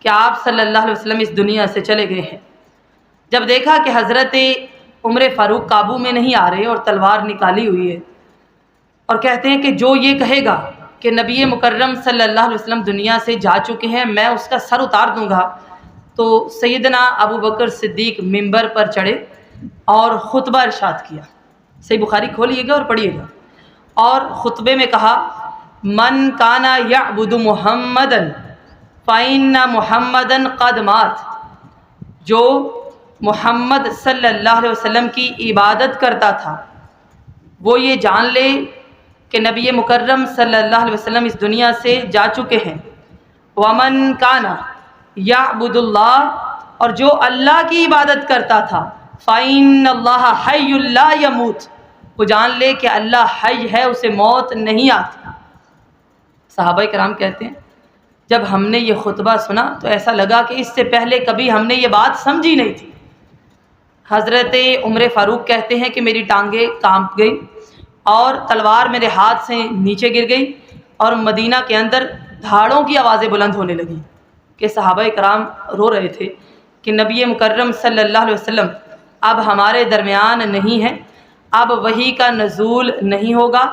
کہ آپ صلی اللہ علیہ وسلم اس دنیا سے چلے گئے ہیں۔ جب دیکھا کہ حضرت عمر فاروق قابو میں نہیں آ رہے اور تلوار نکالی ہوئی ہے اور کہتے ہیں کہ جو یہ کہے گا کہ نبی مکرم صلی اللہ علیہ وسلم دنیا سے جا چکے ہیں میں اس کا سر اتار دوں گا، تو سیدنا ابو بکر صدیق منبر پر چڑھے اور خطبہ ارشاد کیا۔ صحیح بخاری کھولیے گا اور پڑھیے گا، اور خطبے میں کہا من کان یعبد محمدا فإن محمدا قد مات، جو محمد صلی اللہ علیہ وسلم کی عبادت کرتا تھا وہ یہ جان لے کہ نبی مکرم صلی اللہ علیہ وسلم اس دنیا سے جا چکے ہیں۔ ومن کان یعبد اللہ، اور جو اللہ کی عبادت کرتا تھا فإن اللہ حی لا یموت، وہ جان لے کہ اللہ حی ہے، اسے موت نہیں آتی۔ صحابہ کرام کہتے ہیں جب ہم نے یہ خطبہ سنا تو ایسا لگا کہ اس سے پہلے کبھی ہم نے یہ بات سمجھی نہیں تھی۔ حضرت عمر فاروق کہتے ہیں کہ میری ٹانگیں کانپ گئی اور تلوار میرے ہاتھ سے نیچے گر گئی اور مدینہ کے اندر دھاڑوں کی آوازیں بلند ہونے لگیں کہ صحابہ کرام رو رہے تھے کہ نبی مکرم صلی اللہ علیہ وسلم اب ہمارے درمیان نہیں ہیں، اب وحی کا نزول نہیں ہوگا،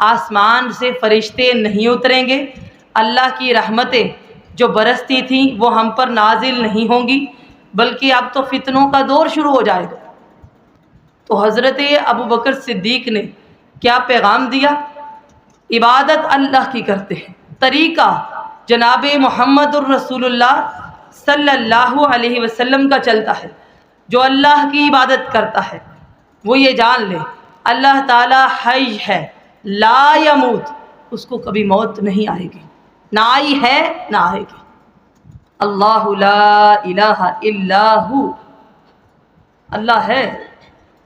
آسمان سے فرشتے نہیں اتریں گے، اللہ کی رحمتیں جو برستی تھیں وہ ہم پر نازل نہیں ہوں گی، بلکہ اب تو فتنوں کا دور شروع ہو جائے گا۔ تو حضرت ابو بکر صدیق نے کیا پیغام دیا؟ عبادت اللہ کی کرتے ہیں، طریقہ جناب محمد الرسول اللہ صلی اللہ علیہ وسلم کا چلتا ہے۔ جو اللہ کی عبادت کرتا ہے وہ یہ جان لے اللہ تعالی حی ہے، لا یموت، اس کو کبھی موت نہیں آئے گی، نہ آئی ہے نہ آئے گی۔ اللہ لا الہ الا ہو، اللہ ہے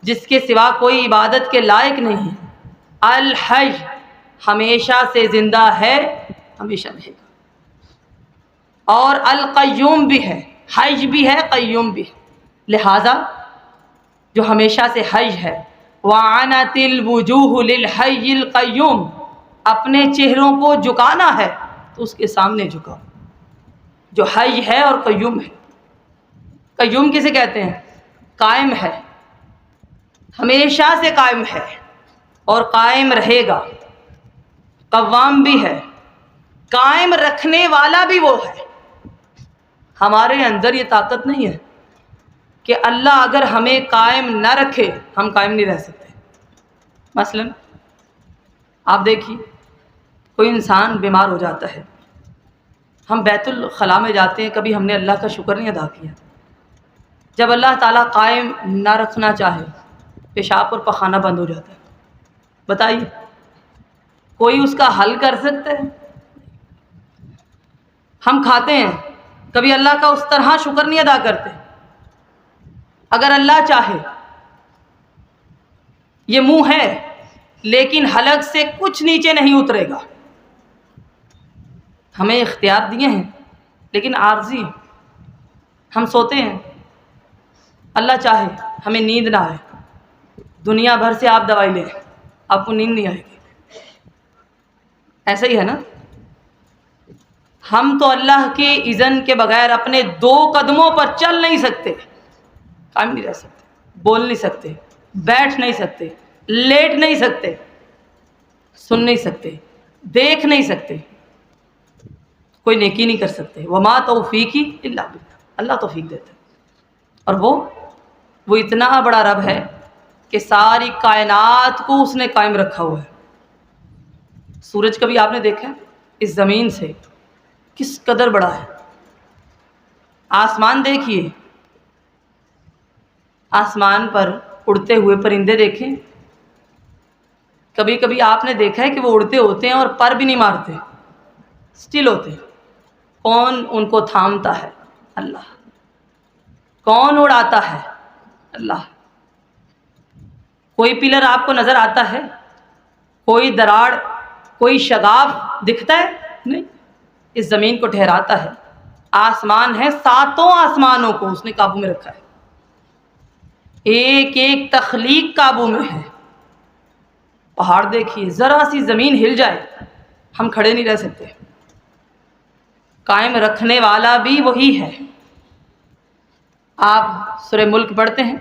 جس کے سوا کوئی عبادت کے لائق نہیں ہے۔ الحی، ہمیشہ سے زندہ ہے، ہمیشہ رہے گا، اور القیوم بھی ہے، حی بھی ہے قیوم بھی ہے، لہذا جو ہمیشہ سے حی ہے وَعَنَتِ الْوُجُوهُ لِلْحَيِّ الْقَيُّومِ، اپنے چہروں کو جھکانا ہے تو اس کے سامنے جھکاؤ، جو حی ہے اور قیوم ہے۔ قیوم کسے کہتے ہیں؟ قائم ہے، ہمیشہ سے قائم ہے اور قائم رہے گا، قوام بھی ہے، قائم رکھنے والا بھی وہ ہے۔ ہمارے اندر یہ طاقت نہیں ہے کہ اللہ اگر ہمیں قائم نہ رکھے ہم قائم نہیں رہ سکتے۔ مثلا آپ دیکھیے کوئی انسان بیمار ہو جاتا ہے، ہم بیت الخلاء میں جاتے ہیں، کبھی ہم نے اللہ کا شکر نہیں ادا کیا۔ جب اللہ تعالیٰ قائم نہ رکھنا چاہے پیشاب اور پخانہ بند ہو جاتا ہے، بتائیے کوئی اس کا حل کر سکتا ہے؟ ہم کھاتے ہیں، کبھی اللہ کا اس طرح شکر نہیں ادا کرتے۔ اگر اللہ چاہے یہ منہ ہے لیکن حلق سے کچھ نیچے نہیں اترے گا، ہمیں اختیار دیے ہیں لیکن عارضی ہیں۔ ہم سوتے ہیں، اللہ چاہے ہمیں نیند نہ آئے، دنیا بھر سے آپ دوائی لیں آپ کو نیند نہیں آئے گی، ایسا ہی ہے نا؟ ہم تو اللہ کے اذن کے بغیر اپنے 2 قدموں پر چل نہیں سکتے، قائم نہیں رہ سکتے، بول نہیں سکتے، بیٹھ نہیں سکتے، لیٹ نہیں سکتے، سن نہیں سکتے، دیکھ نہیں سکتے، کوئی نیکی نہیں کر سکتے۔ وما توفیقی الا باللہ، اللہ توفیق دیتا ہے۔ اور وہ اتنا بڑا رب ہے کہ ساری کائنات کو اس نے قائم رکھا ہوا ہے۔ سورج کبھی آپ نے دیکھا ہے؟ اس زمین سے کس قدر بڑا ہے۔ آسمان دیکھیے، آسمان پر اڑتے ہوئے پرندے دیکھیں، کبھی کبھی آپ نے دیکھا ہے کہ وہ اڑتے ہوتے ہیں اور پر بھی نہیں مارتے، اسٹل ہوتے ہیں۔ کون ان کو تھامتا ہے؟ اللہ۔ کون اڑاتا ہے؟ اللہ۔ کوئی پلر آپ کو نظر آتا ہے؟ کوئی دراڑ، کوئی شگاف دکھتا ہے؟ نہیں۔ اس زمین کو ٹھہراتا ہے۔ آسمان ہے، 7 آسمانوں کو اس نے قابو میں رکھا ہے، ایک ایک تخلیق قابو میں ہے۔ پہاڑ دیکھیے، ذرا سی زمین ہل جائے ہم کھڑے نہیں رہ سکتے، قائم رکھنے والا بھی وہی ہے۔ آپ سورہ ملک پڑھتے ہیں،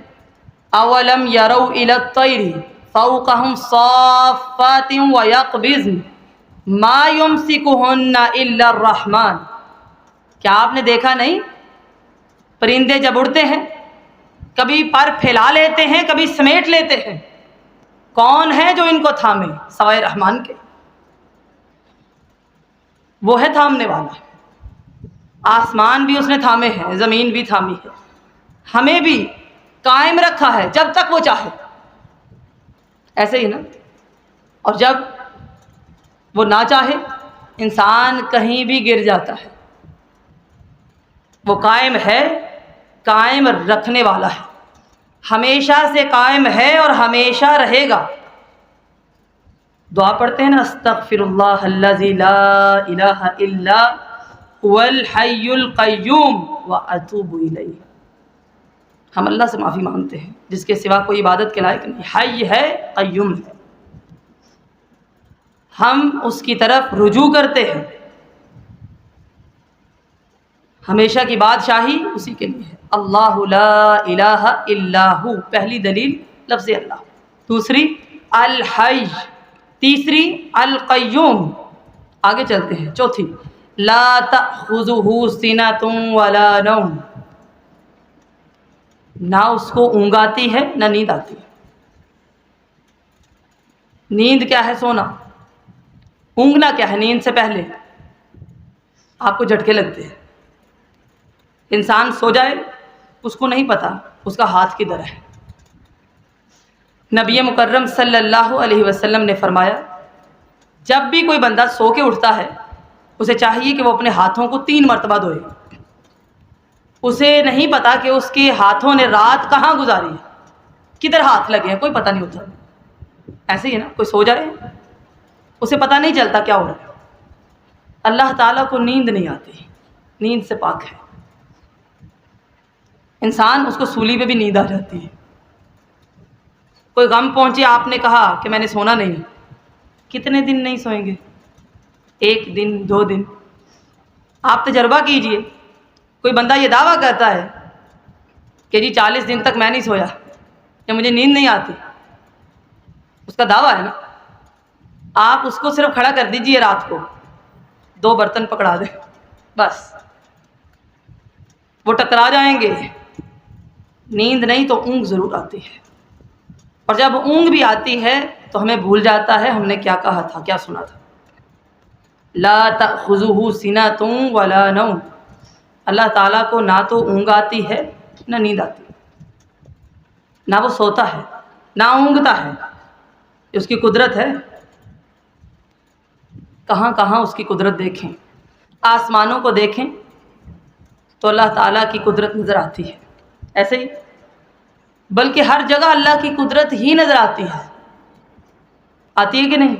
اولم یروا الی الطیر فوقہم صافات ویقبضن ما یمسکہن الا الرحمن۔ کیا آپ نے دیکھا نہیں؟ پرندے جب اڑتے ہیں کبھی پر پھیلا لیتے ہیں، کبھی سمیٹ لیتے ہیں، کون ہے جو ان کو تھامے سوائے رحمان کے؟ وہ ہے تھامنے والا۔ آسمان بھی اس نے تھامے ہیں، زمین بھی تھامی ہے، ہمیں بھی قائم رکھا ہے جب تک وہ چاہے۔ ایسے ہی نا؟ اور جب وہ نہ چاہے انسان کہیں بھی گر جاتا ہے۔ وہ قائم ہے، قائم رکھنے والا ہے، ہمیشہ سے قائم ہے اور ہمیشہ رہے گا۔ دعا پڑھتے ہیں نا، استغفر اللہ الذی لا الہ الا هو الحی القیوم واتوب الیہ۔ ہم اللہ سے معافی مانگتے ہیں جس کے سوا کوئی عبادت کے لائق نہیں، حی ہے، قیوم ہے۔ ہم اس کی طرف رجوع کرتے ہیں، ہمیشہ کی بادشاہی اسی کے لیے ہے۔ اللہ لا الہ الا ہو، پہلی دلیل لفظ اللہ، دوسری الحی، تیسری القیوم۔ آگے چلتے ہیں، چوتھی لا تأخذہ سنۃ ولا نوم، نہ اس کو اونگ آتی ہے نہ نیند آتی ہے۔ نیند کیا ہے؟ سونا۔ اونگنا کیا ہے؟ نیند سے پہلے آپ کو جھٹکے لگتے ہیں، انسان سو جائے اس کو نہیں پتا اس کا ہاتھ کدھر ہے۔ نبی مکرم صلی اللہ علیہ وسلم نے فرمایا، جب بھی کوئی بندہ سو کے اٹھتا ہے اسے چاہیے کہ وہ اپنے ہاتھوں کو 3 مرتبہ دھوئے۔ اسے نہیں پتا کہ اس کے ہاتھوں نے رات کہاں گزاری ہے، کدھر ہاتھ لگے ہیں، کوئی پتہ نہیں ہوتا۔ ایسے ہی ہے نا، کوئی سو جائے اسے پتہ نہیں چلتا کیا ہو رہا ہے۔ اللہ تعالیٰ کو نیند نہیں آتی، نیند سے پاک ہے۔ انسان اس کو سولی پہ بھی نیند آ جاتی ہے۔ کوئی غم پہنچے، آپ نے کہا کہ میں نے سونا نہیں، کتنے دن نہیں سوئیں گے؟ 1 دن 2 دن؟ آپ تجربہ کیجئے، کوئی بندہ یہ دعویٰ کرتا ہے کہ جی 40 دن تک میں نہیں سویا یا مجھے نیند نہیں آتی، اس کا دعویٰ ہے نا۔ آپ اس کو صرف کھڑا کر دیجئے، رات کو 2 برتن پکڑا دیں، بس وہ ٹکرا جائیں گے۔ نیند نہیں تو اونگ ضرور آتی ہے، اور جب اونگ بھی آتی ہے تو ہمیں بھول جاتا ہے ہم نے کیا کہا تھا، کیا سنا تھا۔ لا تأخذہ سنۃ ولا نوم، اللہ تعالیٰ کو نہ تو اونگ آتی ہے نہ نیند آتی ہے، نہ وہ سوتا ہے نہ اونگتا ہے، یہ اس کی قدرت ہے۔ کہاں کہاں اس کی قدرت دیکھیں، آسمانوں کو دیکھیں تو اللہ تعالیٰ کی قدرت نظر آتی ہے، ایسے ہی بلکہ ہر جگہ اللہ کی قدرت ہی نظر آتی ہے، آتی ہے کہ نہیں؟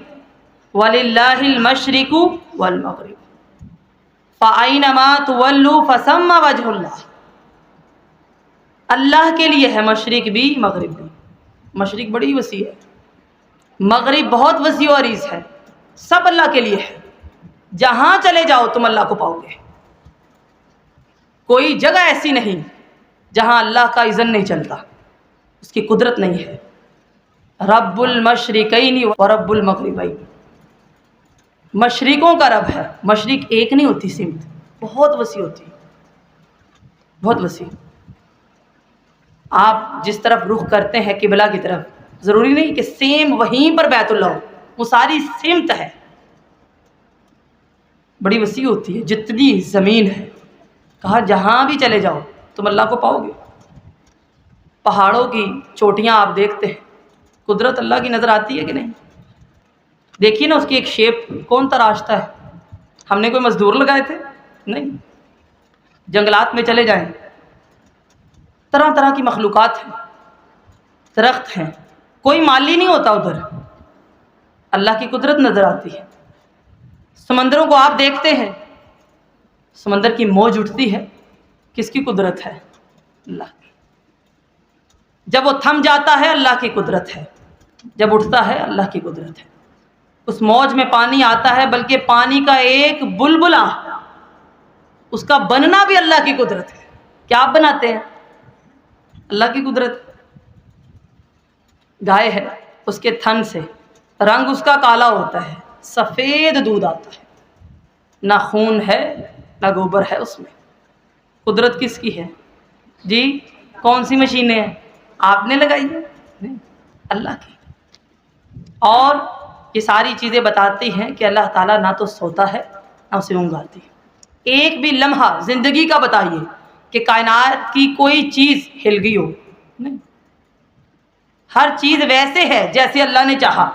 وَلِلَّهِ الْمَشْرِقُ وَالْمَغْرِبُ فَأَيْنَمَا تُوَلُّوا فَثَمَّ وَجْهُ اللَّهِ۔ اللہ کے لیے ہے مشرق بھی مغرب بھی۔ مشرق بڑی وسیع ہے، مغرب بہت وسیع و عریض ہے، سب اللہ کے لیے ہے۔ جہاں چلے جاؤ تم اللہ کو پاؤ گے. کوئی جگہ ایسی نہیں جہاں اللہ کا اذن نہیں چلتا، اس کی قدرت نہیں ہے. رب المشرقین و رب المغربین، مشرقوں کا رب ہے. مشرق ایک نہیں ہوتی سمت، بہت وسیع ہوتی ہے، بہت وسیع. آپ جس طرف رخ کرتے ہیں قبلہ کی طرف، ضروری نہیں کہ سیم وہیں پر بیت اللہ ہو، وہ ساری سمت ہے، بڑی وسیع ہوتی ہے. جتنی زمین ہے، کہا جہاں بھی چلے جاؤ تم اللہ کو پاؤ گے. پہاڑوں کی چوٹیاں آپ دیکھتے ہیں، قدرت اللہ کی نظر آتی ہے کہ نہیں؟ دیکھیے نا اس کی ایک شیپ کون تراشتا ہے؟ ہم نے کوئی مزدور لگائے تھے؟ نہیں. جنگلات میں چلے جائیں، طرح طرح کی مخلوقات ہیں، درخت ہیں، کوئی مالی نہیں ہوتا ادھر، اللہ کی قدرت نظر آتی ہے. سمندروں کو آپ دیکھتے ہیں، سمندر کی موج اٹھتی ہے، کس کی قدرت ہے؟ اللہ کی. جب وہ تھم جاتا ہے اللہ کی قدرت ہے، جب اٹھتا ہے اللہ کی قدرت ہے. اس موج میں پانی آتا ہے، بلکہ پانی کا ایک بلبلہ، اس کا بننا بھی اللہ کی قدرت ہے. کیا آپ بناتے ہیں؟ اللہ کی قدرت. گائے ہے، اس کے تھن سے رنگ اس کا کالا ہوتا ہے، سفید دودھ آتا ہے، نہ خون ہے نہ گوبر ہے اس میں. قدرت کس کی ہے جی؟ کون سی مشینیں ہیں؟ آپ نے لگائی ہے؟ نہیں، اللہ کی. اور یہ ساری چیزیں بتاتی ہیں کہ اللہ تعالیٰ نہ تو سوتا ہے نہ اسے اونگ آتی ہے. ایک بھی لمحہ زندگی کا بتائیے کہ کائنات کی کوئی چیز ہل گئی ہو؟ نہیں. ہر چیز ویسے ہے جیسے اللہ نے چاہا.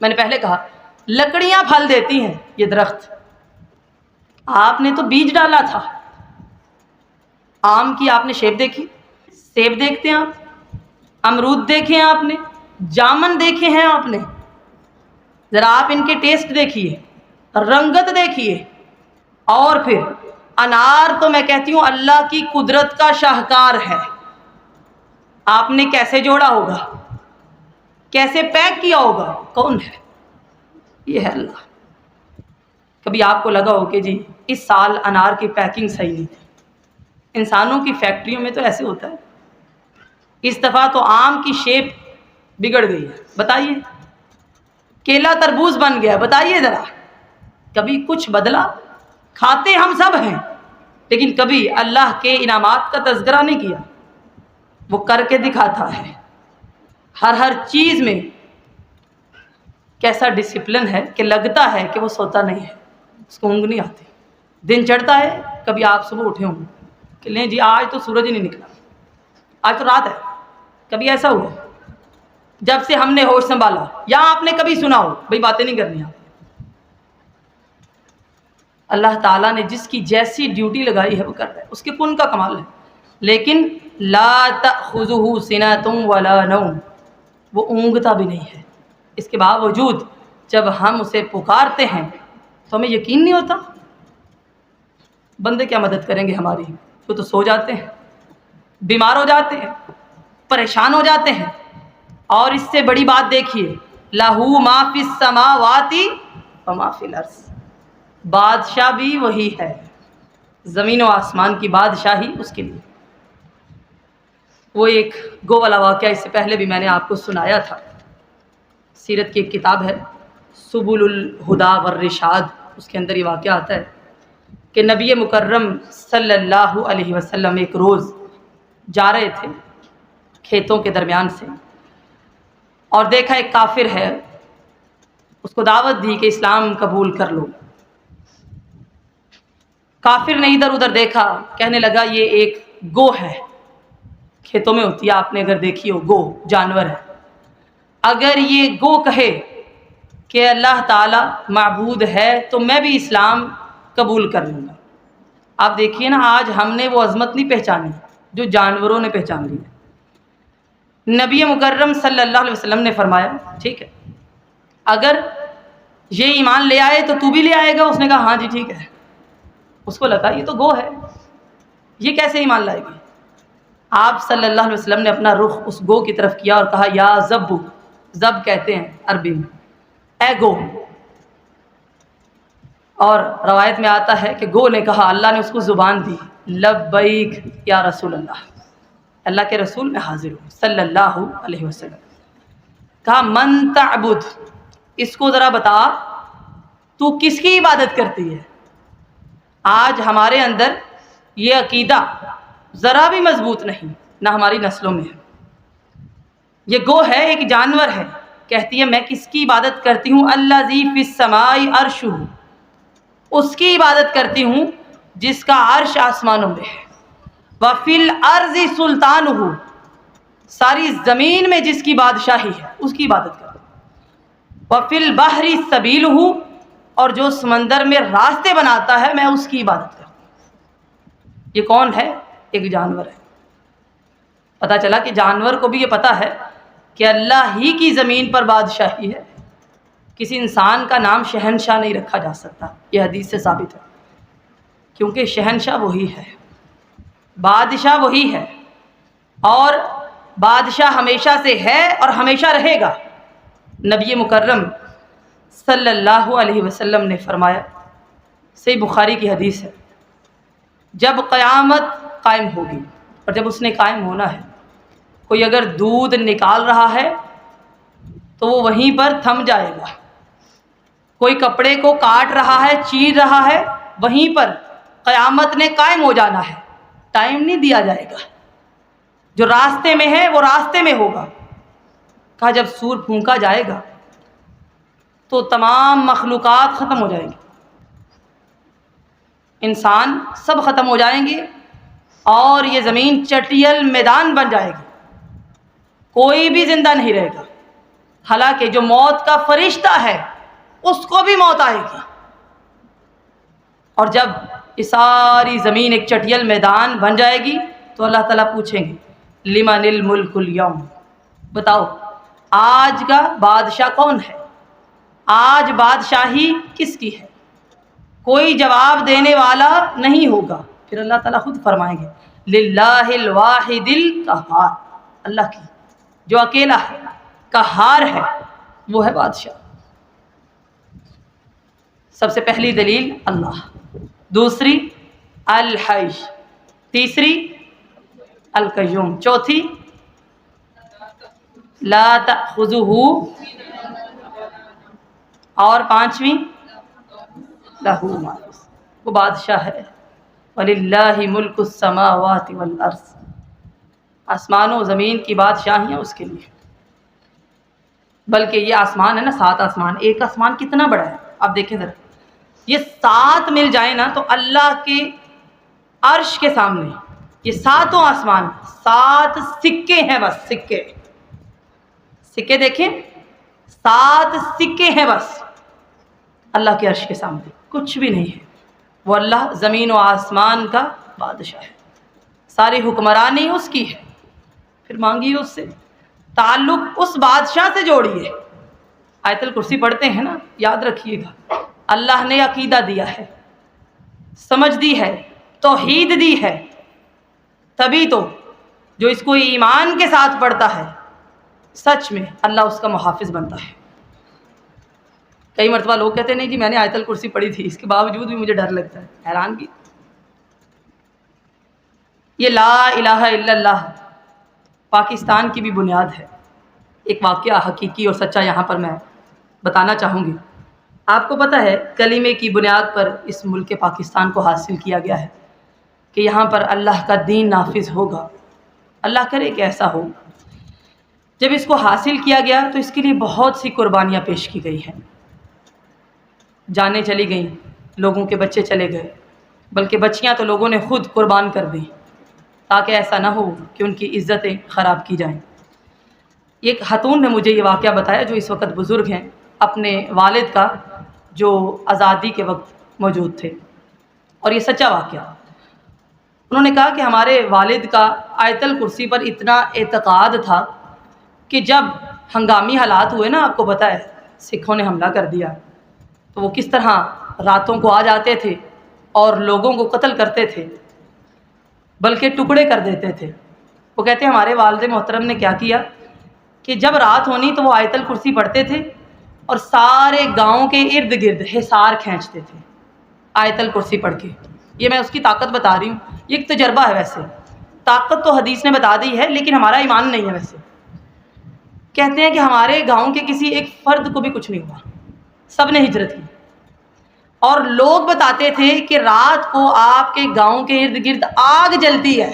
میں نے پہلے کہا لکڑیاں پھل دیتی ہیں، یہ درخت آپ نے تو بیج ڈالا تھا. آم کی آپ نے شیپ دیکھی؟ سیب دیکھتے ہیں آپ؟ امرود دیکھے ہیں آپ نے؟ جامن دیکھے ہیں آپ نے؟ ذرا آپ ان کے ٹیسٹ دیکھیے، رنگت دیکھیے. اور پھر انار تو میں کہتی ہوں اللہ کی قدرت کا شاہکار ہے. آپ نے کیسے جوڑا ہوگا، کیسے پیک کیا ہوگا؟ کون ہے؟ یہ ہے اللہ. کبھی آپ کو لگا ہو کہ جی اس سال انار کی پیکنگ صحیح نہیں تھی؟ انسانوں کی فیکٹریوں میں تو ایسے ہوتا ہے. اس دفعہ تو آم کی شیپ بگڑ گئی ہے، بتائیے. کیلا تربوز بن گیا، بتائیے ذرا. کبھی کچھ بدلا؟ کھاتے ہم سب ہیں، لیکن کبھی اللہ کے انعامات کا تذکرہ نہیں کیا. وہ کر کے دکھاتا ہے. ہر چیز میں کیسا ڈسپلن ہے کہ لگتا ہے کہ وہ سوتا نہیں ہے، اس کو اونگ نہیں آتی. دن چڑھتا ہے، کبھی آپ صبح اٹھے ہوں کہ لیں جی آج تو سورج ہی نہیں نکلا، آج تو رات ہے. کبھی ایسا ہوا جب سے ہم نے ہوش سنبھالا؟ یا آپ نے کبھی سنا ہو بھئی باتیں نہیں کرنی آپ؟ اللہ تعالیٰ نے جس کی جیسی ڈیوٹی لگائی ہے وہ کر رہا ہے، اس کے کن کا کمال ہے. لیکن لا تأخذہ سنۃ ولا نوم، وہ اونگتا بھی نہیں ہے. اس کے باوجود جب ہم اسے پکارتے ہیں تو ہمیں یقین نہیں ہوتا. بندے کیا مدد کریں گے ہماری؟ وہ تو سو جاتے ہیں، بیمار ہو جاتے ہیں، پریشان ہو جاتے ہیں. اور اس سے بڑی بات دیکھیے، لہو ما فی السماوات وما فی الارض، بادشاہ بھی وہی ہے، زمین و آسمان کی بادشاہی اس کے لیے. وہ ایک گو والا واقعہ اس سے پہلے بھی میں نے آپ کو سنایا تھا. سیرت کی ایک کتاب ہے سبل الہدی والرشاد، اس کے اندر یہ واقعہ آتا ہے کہ نبی مکرم صلی اللہ علیہ وسلم ایک روز جا رہے تھے کھیتوں کے درمیان سے، اور دیکھا ایک کافر ہے، اس کو دعوت دی کہ اسلام قبول کر لو. کافر نے ادھر ادھر دیکھا، کہنے لگا یہ ایک گو ہے، کھیتوں میں ہوتی ہے، آپ نے اگر دیکھی ہو، گو جانور ہے. اگر یہ گو کہے کہ اللہ تعالی معبود ہے تو میں بھی اسلام قبول کر لوں گا. آپ دیکھیے نا، آج ہم نے وہ عظمت نہیں پہچانی جو جانوروں نے پہچان لی ہے. نبی مکرم صلی اللہ علیہ وسلم نے فرمایا ٹھیک ہے، اگر یہ ایمان لے آئے تو تو بھی لے آئے گا؟ اس نے کہا ہاں جی ٹھیک ہے. اس کو لگا یہ تو گو ہے، یہ کیسے ایمان لائے گی؟ آپ صلی اللہ علیہ وسلم نے اپنا رخ اس گو کی طرف کیا اور کہا یا زبو، زب کہتے ہیں عربی میں، اے گو. اور روایت میں آتا ہے کہ گو نے کہا، اللہ نے اس کو زبان دی، لبیک یا رسول اللہ، اللہ کے رسول میں حاضر ہوں صلی اللہ علیہ وسلم۔ کہا من تعبد، اس کو ذرا بتا تو کس کی عبادت کرتی ہے۔ آج ہمارے اندر یہ عقیدہ ذرا بھی مضبوط نہیں، نہ ہماری نسلوں میں ہے۔ یہ گو ہے، ایک جانور ہے، کہتی ہے میں کس کی عبادت کرتی ہوں، الذی فی السماء عرشہ، اس کی عبادت کرتی ہوں جس کا عرش آسمانوں میں ہے، وفی الارض سلطانہ، ساری زمین میں جس کی بادشاہی ہے اس کی عبادت کرتی ہوں، وفی البحر سبیلہ، اور جو سمندر میں راستے بناتا ہے میں اس کی عبادت کرتی ہوں۔ یہ کون ہے؟ ایک جانور ہے۔ پتہ چلا کہ جانور کو بھی یہ پتہ ہے کہ اللہ ہی کی زمین پر بادشاہی ہے، کسی انسان کا نام شہنشاہ نہیں رکھا جا سکتا، یہ حدیث سے ثابت ہے، کیونکہ شہنشاہ وہی ہے، بادشاہ وہی ہے، اور بادشاہ ہمیشہ سے ہے اور ہمیشہ رہے گا۔ نبی مکرم صلی اللہ علیہ وسلم نے فرمایا، صحیح بخاری کی حدیث ہے، جب قیامت قائم ہوگی، اور جب اس نے قائم ہونا ہے، کوئی اگر دودھ نکال رہا ہے تو وہ وہیں پر تھم جائے گا، کوئی کپڑے کو کاٹ رہا ہے، چیر رہا ہے، وہیں پر قیامت نے قائم ہو جانا ہے، ٹائم نہیں دیا جائے گا، جو راستے میں ہے وہ راستے میں ہوگا۔ کہا جب سور پھونکا جائے گا تو تمام مخلوقات ختم ہو جائیں گی، انسان سب ختم ہو جائیں گے، اور یہ زمین چٹیل میدان بن جائے گی، کوئی بھی زندہ نہیں رہے گا، حالانکہ جو موت کا فرشتہ ہے اس کو بھی موت آئے گی۔ اور جب یہ ساری زمین ایک چٹیل میدان بن جائے گی تو اللہ تعالیٰ پوچھیں گے لمن الملک اليوم، بتاؤ آج کا بادشاہ کون ہے، آج بادشاہی کس کی ہے؟ کوئی جواب دینے والا نہیں ہوگا۔ پھر اللہ تعالیٰ خود فرمائیں گے للہ الواحد القہار، اللہ کی جو اکیلا ہے، قہار ہے، وہ ہے بادشاہ۔ سب سے پہلی دلیل اللہ، دوسری الحی، تیسری القیوم، چوتھی لا تأخذہ، اور پانچویں لہ ما، وہ بادشاہ ہے۔ وَلِلَّهِ مُلْكُ السَّمَاوَاتِ وَالْأَرْضِ، آسمان و زمین کی بادشاہیاں اس کے لیے۔ بلکہ یہ آسمان ہے نا، 7 آسمان، ایک آسمان کتنا بڑا ہے آپ دیکھیں ذرا، یہ 7 مل جائیں نا تو اللہ کے عرش کے سامنے یہ 7 آسمان 7 سکے ہیں، بس سکے، سکے دیکھیں، 7 سکے ہیں بس اللہ کے عرش کے سامنے، کچھ بھی نہیں ہے۔ وہ اللہ زمین و آسمان کا بادشاہ ہے، ساری حکمرانی اس کی ہے، پھر مانگیے اس سے، تعلق اس بادشاہ سے جوڑیے۔ آیت الکرسی پڑھتے ہیں نا، یاد رکھیے گا، اللہ نے عقیدہ دیا ہے، سمجھ دی ہے، توحید دی ہے، تبھی تو جو اس کو ایمان کے ساتھ پڑھتا ہے سچ میں اللہ اس کا محافظ بنتا ہے۔ کئی مرتبہ لوگ کہتے ہیں نہیں جی میں نے آیت الکرسی پڑھی تھی، اس کے باوجود بھی مجھے ڈر لگتا ہے، حیران کی۔ یہ لا الہ الا اللہ پاکستان کی بھی بنیاد ہے۔ ایک واقعہ حقیقی اور سچا یہاں پر میں بتانا چاہوں گی۔ آپ کو پتہ ہے کلمے کی بنیاد پر اس ملک پاکستان کو حاصل کیا گیا ہے کہ یہاں پر اللہ کا دین نافذ ہوگا، اللہ کرے کہ ایسا ہو۔ جب اس کو حاصل کیا گیا تو اس کے لیے بہت سی قربانیاں پیش کی گئی ہیں، جانیں چلی گئیں، لوگوں کے بچے چلے گئے، بلکہ بچیاں تو لوگوں نے خود قربان کر دیں تاکہ ایسا نہ ہو کہ ان کی عزتیں خراب کی جائیں۔ ایک خاتون نے مجھے یہ واقعہ بتایا جو اس وقت بزرگ ہیں، اپنے والد کا جو آزادی کے وقت موجود تھے، اور یہ سچا واقعہ۔ انہوں نے کہا کہ ہمارے والد کا آیت الکرسی پر اتنا اعتقاد تھا کہ جب ہنگامی حالات ہوئے نا، آپ کو پتہ ہے سکھوں نے حملہ کر دیا، تو وہ کس طرح راتوں کو آ جاتے تھے اور لوگوں کو قتل کرتے تھے، بلکہ ٹکڑے کر دیتے تھے۔ وہ کہتے ہیں ہمارے والد محترم نے کیا کیا کہ جب رات ہونی تو وہ آیت الکرسی پڑھتے تھے اور سارے گاؤں کے ارد گرد حصار کھینچتے تھے، آیت الکرسی پڑھ کے. یہ میں اس کی طاقت بتا رہی ہوں، یہ ایک تجربہ ہے. ویسے طاقت تو حدیث نے بتا دی ہے، لیکن ہمارا ایمان نہیں ہے. ویسے کہتے ہیں کہ ہمارے گاؤں کے کسی ایک فرد کو بھی کچھ نہیں ہوا، سب نے ہجرت کی. اور لوگ بتاتے تھے کہ رات کو آپ کے گاؤں کے ارد گرد آگ جلتی ہے،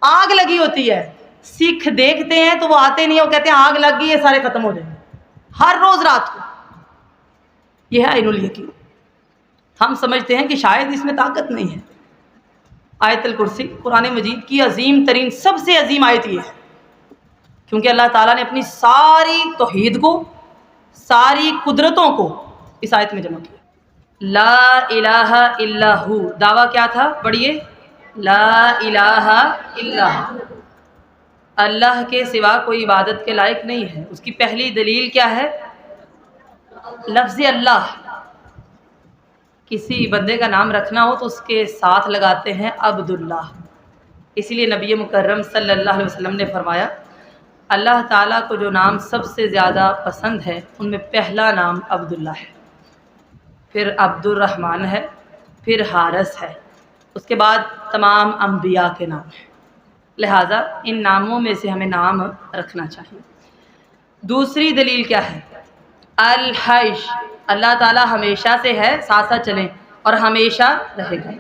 آگ لگی ہوتی ہے. سکھ دیکھتے ہیں تو وہ آتے نہیں ہیں، وہ کہتے ہیں آگ لگ گئی ہے، سارے ختم ہو جائیں گے. ہر روز رات کو. یہ ہے عین الیقین. ہم سمجھتے ہیں کہ شاید اس میں طاقت نہیں ہے. آیت الکرسی قرآن مجید کی عظیم ترین، سب سے عظیم آیت یہ ہے، کیونکہ اللہ تعالیٰ نے اپنی ساری توحید کو، ساری قدرتوں کو اس آیت میں جمع کیا. لا الہ الا ہو. دعویٰ کیا تھا؟ پڑھیے. لا الہ الا ہو. اللہ کے سوا کوئی عبادت کے لائق نہیں ہے. اس کی پہلی دلیل کیا ہے؟ لفظ اللہ. کسی بندے کا نام رکھنا ہو تو اس کے ساتھ لگاتے ہیں عبداللہ. اسی لیے نبی مکرم صلی اللہ علیہ وسلم نے فرمایا اللہ تعالیٰ کو جو نام سب سے زیادہ پسند ہے ان میں پہلا نام عبداللہ ہے، پھر عبد الرحمن ہے، پھر حارث ہے، اس کے بعد تمام انبیاء کے نام ہیں. لہٰذا ان ناموں میں سے ہمیں نام رکھنا چاہیے. دوسری دلیل کیا ہے؟ الحیش. اللہ تعالیٰ ہمیشہ سے ہے، ساتھ ساتھ چلیں، اور ہمیشہ رہے گا.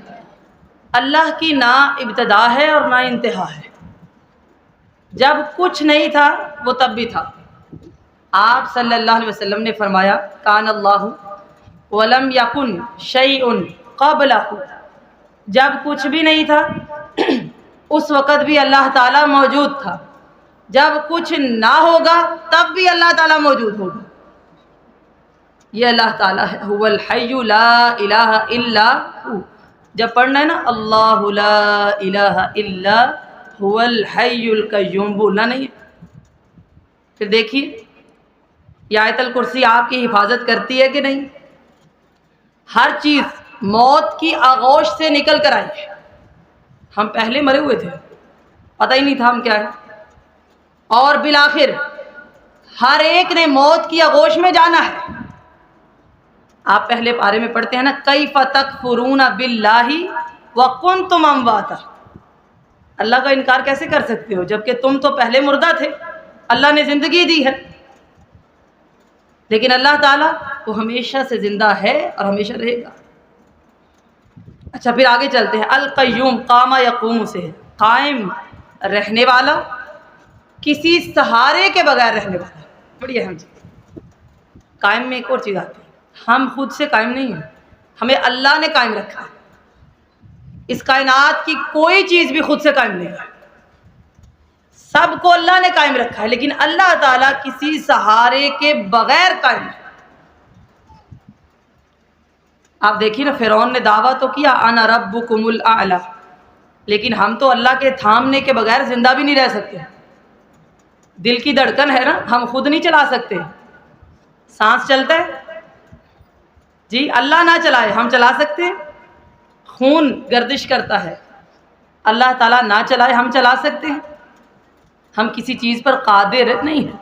اللہ کی نہ ابتدا ہے اور نہ انتہا ہے. جب کچھ نہیں تھا وہ تب بھی تھا. آپ صلی اللہ علیہ وسلم نے فرمایا کان اللہ ولم یکن شیء قبلہ. جب کچھ بھی نہیں تھا اس وقت بھی اللہ تعالیٰ موجود تھا. جب کچھ نہ ہوگا تب بھی اللہ تعالیٰ موجود ہوگا. یہ اللہ تعالیٰ ہے. هو الحی لا الہ الا ہو. جب پڑھنا ہے نا اللہ لا الہ الا هو الحی القیوم بولنا نہیں ہے. پھر دیکھیے یہ آیت الکرسی آپ کی حفاظت کرتی ہے کہ نہیں؟ ہر چیز موت کی آغوش سے نکل کر آئی ہے. ہم پہلے مرے ہوئے تھے، پتہ ہی نہیں تھا ہم کیا ہے، اور بالآخر ہر ایک نے موت کی آغوش میں جانا ہے. آپ پہلے پارے میں پڑھتے ہیں نا کیف تکفرون باللہ وکنتم امواتا. اللہ کا انکار کیسے کر سکتے ہو جبکہ تم تو پہلے مردہ تھے، اللہ نے زندگی دی ہے. لیکن اللہ تعالیٰ وہ ہمیشہ سے زندہ ہے اور ہمیشہ رہے گا. اچھا پھر آگے چلتے ہیں. القیوم قام یقوم سے ہے، قائم رہنے والا، کسی سہارے کے بغیر رہنے والا. بڑی اہم چیز. قائم میں ایک اور چیز آتی ہے، ہم خود سے قائم نہیں ہیں، ہمیں اللہ نے قائم رکھا ہے. اس کائنات کی کوئی چیز بھی خود سے قائم نہیں ہے، سب کو اللہ نے قائم رکھا ہے، لیکن اللہ تعالیٰ کسی سہارے کے بغیر قائم ہے. آپ دیکھیے نا فرعون نے دعویٰ تو کیا انا ربکم الاعلی، لیکن ہم تو اللہ کے تھامنے کے بغیر زندہ بھی نہیں رہ سکتے. دل کی دھڑکن ہے نا، ہم خود نہیں چلا سکتے. سانس چلتا ہے جی اللہ نہ چلائے ہم چلا سکتے ہیں. خون گردش کرتا ہے، اللہ تعالیٰ نہ چلائے ہم چلا سکتے ہیں. ہم کسی چیز پر قادر نہیں ہیں،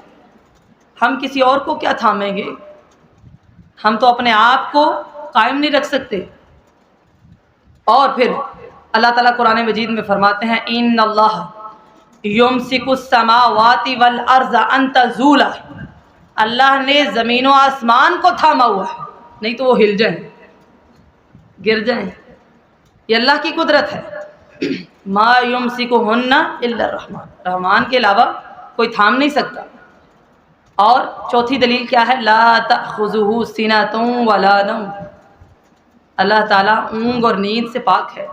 ہم کسی اور کو کیا تھامیں گے. ہم تو اپنے آپ کو قائم نہیں رکھ سکتے. اور پھر اللہ تعالیٰ قرآن مجید میں فرماتے ہیں ان اللہ یمسک السماوات والارض ان تزولا. اللہ نے زمین و آسمان کو تھاما ہوا ہے، نہیں تو وہ ہل جائیں، گر جائیں. یہ اللہ کی قدرت ہے. ما یمسکہن الا الرحمن. رحمان کے علاوہ کوئی تھام نہیں سکتا. اور چوتھی دلیل کیا ہے؟ لا تأخذہ سنۃ ولا نوم. اللہ تعالیٰ اونگ اور نیند سے پاک ہے.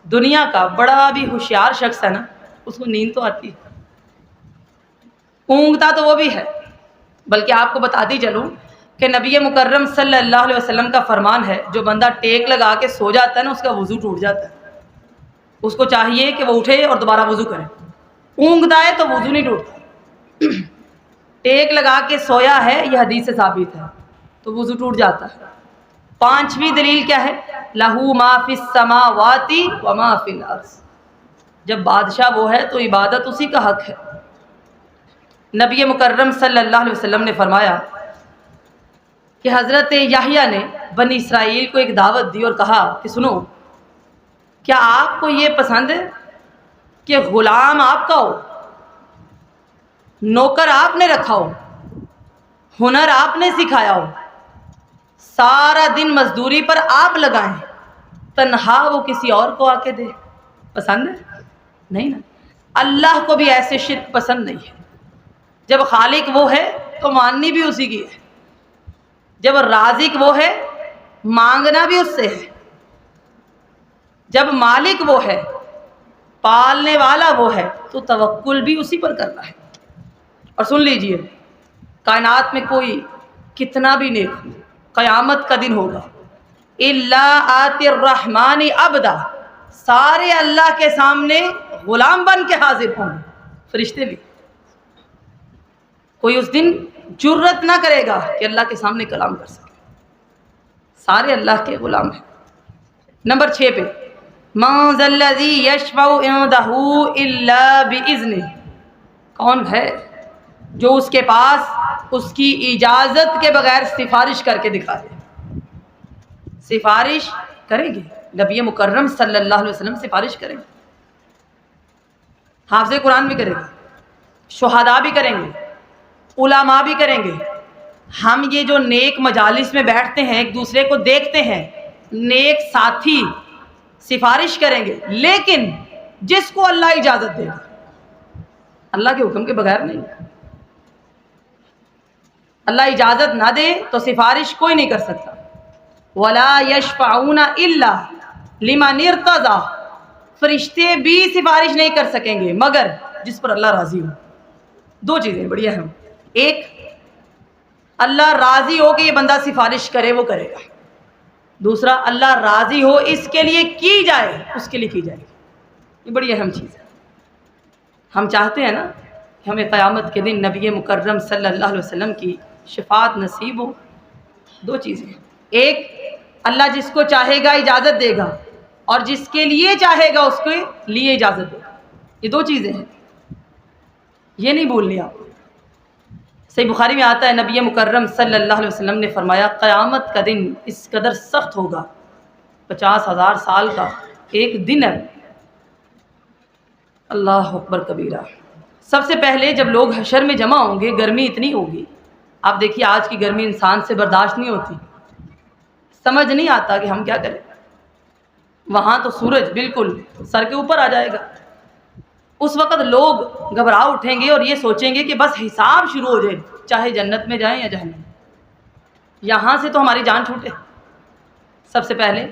دنیا کا بڑا بھی ہوشیار شخص ہے نا، اس کو نیند تو آتی ہے، اونگتا تو وہ بھی ہے. بلکہ آپ کو بتاتی چلوں کہ نبی مکرم صلی اللہ علیہ وسلم کا فرمان ہے جو بندہ ٹیک لگا کے سو جاتا ہے نا اس کا وضو ٹوٹ جاتا ہے. اس کو چاہیے کہ وہ اٹھے اور دوبارہ وضو کرے. اونگتا ہے تو وضو نہیں ٹوٹتا. ٹیک لگا کے سویا ہے، یہ حدیث سے ثابت ہے، تو وضو ٹوٹ جاتا ہے. پانچویں دلیل کیا ہے؟ لہو ما فی السماوات و ما فی الارض. جب بادشاہ وہ ہے تو عبادت اسی کا حق ہے. نبی مکرم صلی اللہ علیہ وسلم نے فرمایا کہ حضرت یحییٰ نے بنی اسرائیل کو ایک دعوت دی اور کہا کہ سنو، کیا آپ کو یہ پسند ہے کہ غلام آپ کا ہو، نوکر آپ نے رکھا ہو، ہنر آپ نے سکھایا ہو، سارا دن مزدوری پر آپ لگائیں، تنہا وہ کسی اور کو آ کے دے؟ پسند ہے؟ نہیں نا۔ اللہ کو بھی ایسے شرک پسند نہیں ہے۔ جب خالق وہ ہے تو ماننی بھی اسی کی ہے، جب رازق وہ ہے مانگنا بھی اس سے ہے، جب مالک وہ ہے پالنے والا وہ ہے تو توکل بھی اسی پر کرنا ہے۔ اور سن لیجئے، کائنات میں کوئی کتنا بھی نیک ہو، قیامت کا دن ہوگا، الا آتی الرحمن عبدا، سارے اللہ کے سامنے غلام بن کے حاضر ہوں گے، فرشتے بھی۔ کوئی اس دن جرت نہ کرے گا کہ اللہ کے سامنے کلام کر سکے، سارے اللہ کے غلام ہیں۔ نمبر 6 پہ، من ذا الذی یشفع عندہ الا باذنہ، کون ہے جو اس کے پاس اس کی اجازت کے بغیر سفارش کر کے دکھا دے؟ سفارش کریں گے نبی مکرم صلی اللہ علیہ وسلم، سفارش کریں گے، حافظ قرآن بھی کرے گا، شہداء بھی کریں گے، علماء بھی کریں گے۔ ہم یہ جو نیک مجالس میں بیٹھتے ہیں، ایک دوسرے کو دیکھتے ہیں، نیک ساتھی سفارش کریں گے، لیکن جس کو اللہ اجازت دے گا، اللہ کے حکم کے بغیر نہیں۔ اللہ اجازت نہ دے تو سفارش کوئی نہیں کر سکتا۔ ولا یشفعون الا لمن ارتضی، فرشتے بھی سفارش نہیں کر سکیں گے مگر جس پر اللہ راضی ہو۔ دو چیزیں بڑی اہم، ایک اللہ راضی ہو کہ یہ بندہ سفارش کرے، وہ کرے گا، دوسرا اللہ راضی ہو اس کے لیے کی جائے، اس کے لیے کی جائے گی۔ یہ بڑی اہم چیز ہے۔ ہم چاہتے ہیں نا کہ ہمیں قیامت کے دن نبی مکرم صلی اللہ علیہ وسلم کی شفاعت نصیب ہو۔ دو چیزیں، ایک اللہ جس کو چاہے گا اجازت دے گا، اور جس کے لیے چاہے گا اس کے لیے اجازت دے گا۔ یہ دو چیزیں ہیں، یہ نہیں بھولنی آپ۔ صحیح بخاری میں آتا ہے، نبی مکرم صلی اللہ علیہ وسلم نے فرمایا، قیامت کا دن اس قدر سخت ہوگا، 50,000 سال کا ایک دن ہے۔ اللہ اکبر کبیرہ۔ سب سے پہلے جب لوگ حشر میں جمع ہوں گے، گرمی اتنی ہوگی، آپ دیکھیے آج کی گرمی انسان سے برداشت نہیں ہوتی، سمجھ نہیں آتا کہ ہم کیا کریں۔ وہاں تو سورج بالکل سر کے اوپر آ جائے گا، اس وقت لوگ گھبرا اٹھیں گے اور یہ سوچیں گے کہ بس حساب شروع ہو جائے، چاہے جنت میں جائیں یا جہنم، یہاں سے تو ہماری جان چھوٹے۔ سب سے پہلے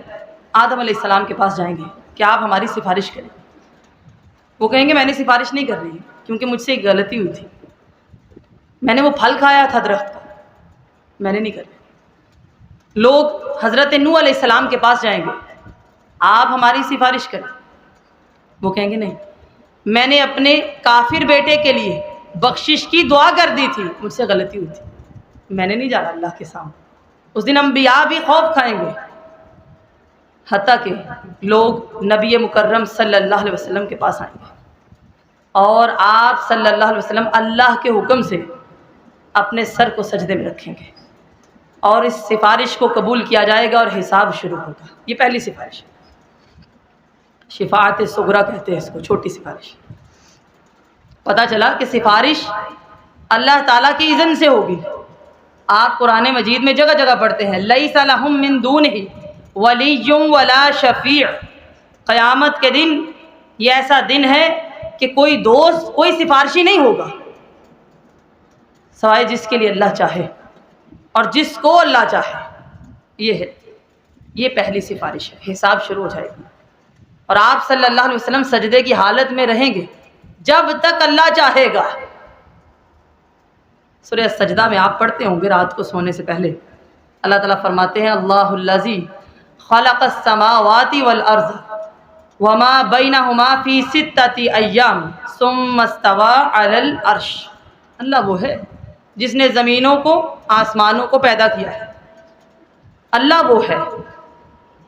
آدم علیہ السلام کے پاس جائیں گے کہ آپ ہماری سفارش کریں۔ وہ کہیں گے میں نے سفارش نہیں کر رہی کیونکہ مجھ سے ایک غلطی ہوئی تھی، میں نے وہ پھل کھایا تھا درخت کا، میں نے نہیں کر رہی۔ لوگ حضرت نوح علیہ السلام کے پاس جائیں گے، آپ ہماری سفارش کریں۔ وہ کہیں گے نہیں، میں نے اپنے کافر بیٹے کے لیے بخشش کی دعا کر دی تھی، مجھ سے غلطی ہوئی تھی، میں نے نہیں جانا اللہ کے سامنے۔ اس دن انبیاء بھی خوف کھائیں گے، حتیٰ کہ لوگ نبی مکرم صلی اللہ علیہ وسلم کے پاس آئیں گے اور آپ صلی اللہ علیہ وسلم اللہ کے حکم سے اپنے سر کو سجدے میں رکھیں گے اور اس سفارش کو قبول کیا جائے گا اور حساب شروع ہوگا۔ یہ پہلی سفارش ہے، شفاعت صغریٰ کہتے ہیں اس کو، چھوٹی سفارش۔ پتہ چلا کہ سفارش اللہ تعالیٰ کی اذن سے ہوگی۔ آپ قرآن مجید میں جگہ جگہ پڑھتے ہیں، لیس لہم من دونہ ولی ولا شفیع۔ قیامت کے دن یہ ایسا دن ہے کہ کوئی دوست، کوئی سفارشی نہیں ہوگا سوائے جس کے لیے اللہ چاہے اور جس کو اللہ چاہے۔ یہ ہے، یہ پہلی سفارش ہے، حساب شروع ہو جائے گی اور آپ صلی اللہ علیہ وسلم سجدے کی حالت میں رہیں گے جب تک اللہ چاہے گا۔ سورہ سجدہ میں آپ پڑھتے ہوں گے رات کو سونے سے پہلے، اللہ تعالیٰ فرماتے ہیں، اللہ الذی خلق السماوات والارض وما بینہما فی 6 ایام ثم استوی علی العرش۔ اللہ وہ ہے جس نے زمینوں کو، آسمانوں کو پیدا کیا ہے۔ اللہ وہ ہے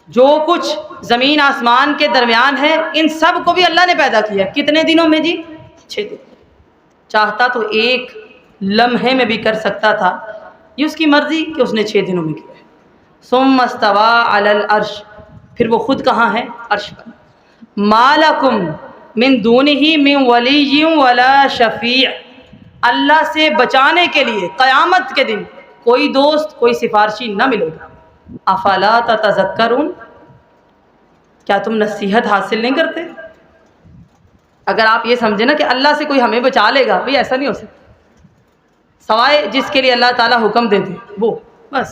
جو کچھ زمین آسمان کے درمیان ہے، ان سب کو بھی اللہ نے پیدا کیا۔ کتنے دنوں میں جی؟ 6 دن۔ چاہتا تو ایک لمحے میں بھی کر سکتا تھا، یہ اس کی مرضی کہ اس نے 6 دنوں میں کیا ہے۔ ثم استوى علی العرش، پھر وہ خود کہاں ہے؟ عرش پر۔ ما لکم من دونہ من ولی ولا شفیع، اللہ سے بچانے کے لیے قیامت کے دن کوئی دوست، کوئی سفارشی نہ ملے گا۔ افلا تتذکرون، کیا تم نصیحت حاصل نہیں کرتے؟ اگر آپ یہ سمجھیں نا کہ اللہ سے کوئی ہمیں بچا لے گا، بھئی ایسا نہیں ہو سکتا، سوائے جس کے لیے اللہ تعالیٰ حکم دے دے وہ، بس۔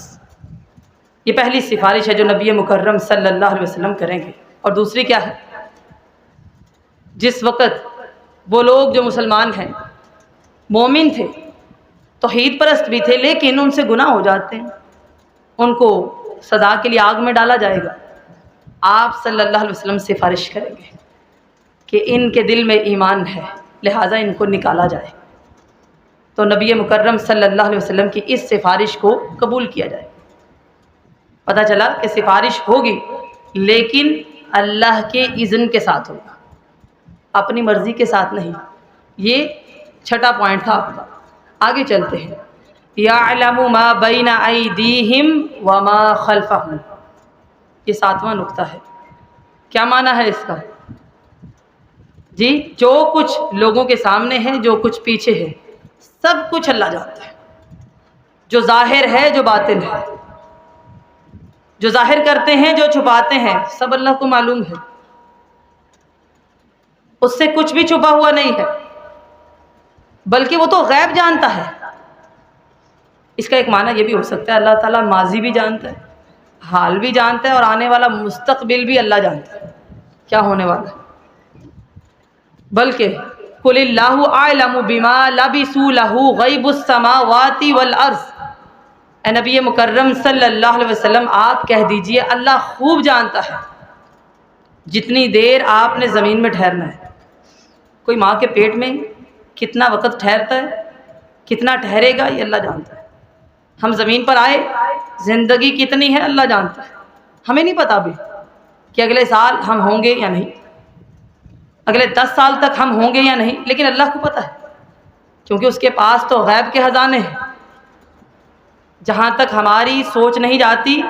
یہ پہلی سفارش ہے جو نبی مکرم صلی اللہ علیہ وسلم کریں گے۔ اور دوسری کیا ہے؟ جس وقت وہ لوگ جو مسلمان ہیں، مومن تھے، توحید پرست بھی تھے، لیکن ان سے گناہ ہو جاتے ہیں، ان کو سزا کے لیے آگ میں ڈالا جائے گا، آپ صلی اللہ علیہ وسلم سفارش کریں گے کہ ان کے دل میں ایمان ہے، لہٰذا ان کو نکالا جائے۔ تو نبی مکرم صلی اللہ علیہ وسلم کی اس سفارش کو قبول کیا جائے۔ پتہ چلا کہ سفارش ہوگی لیکن اللہ کے اذن کے ساتھ ہوگا، اپنی مرضی کے ساتھ نہیں۔ یہ چھٹا پوائنٹ تھا آپ کا۔ آگے چلتے ہیں۔ یعلم ما بین ایدیہم وما خلفہم، یہ 7واں نقطہ ہے۔ کیا معنی ہے اس کا؟ جی، جو کچھ لوگوں کے سامنے ہے، جو کچھ پیچھے ہے، سب کچھ اللہ جانتا ہے۔ جو ظاہر ہے، جو باطن ہے، جو ظاہر کرتے ہیں، جو چھپاتے ہیں، سب اللہ کو معلوم ہے۔ اس سے کچھ بھی چھپا ہوا نہیں ہے، بلکہ وہ تو غیب جانتا ہے۔ اس کا ایک معنی یہ بھی ہو سکتا ہے اللہ تعالیٰ ماضی بھی جانتا ہے، حال بھی جانتا ہے، اور آنے والا مستقبل بھی اللہ جانتا ہے کیا ہونے والا ہے۔ بلکہ قل اللہ اعلم بما لبثوا له غیب السماوات والارض، اے نبی مکرم صلی اللہ علیہ وسلم آپ کہہ دیجئے اللہ خوب جانتا ہے جتنی دیر آپ نے زمین میں ٹھہرنا ہے۔ کوئی ماں کے پیٹ میں کتنا وقت ٹھہرتا ہے، کتنا ٹھہرے گا، یہ اللہ جانتا ہے۔ ہم زمین پر آئے، زندگی کتنی ہے اللہ جانتا ہے۔ ہمیں نہیں پتا بھی کہ اگلے سال ہم ہوں گے یا نہیں، اگلے 10 سال تک ہم ہوں گے یا نہیں، لیکن اللہ کو پتہ ہے، کیونکہ اس کے پاس تو غیب کے خزانے ہیں۔ جہاں تک ہماری سوچ نہیں جاتی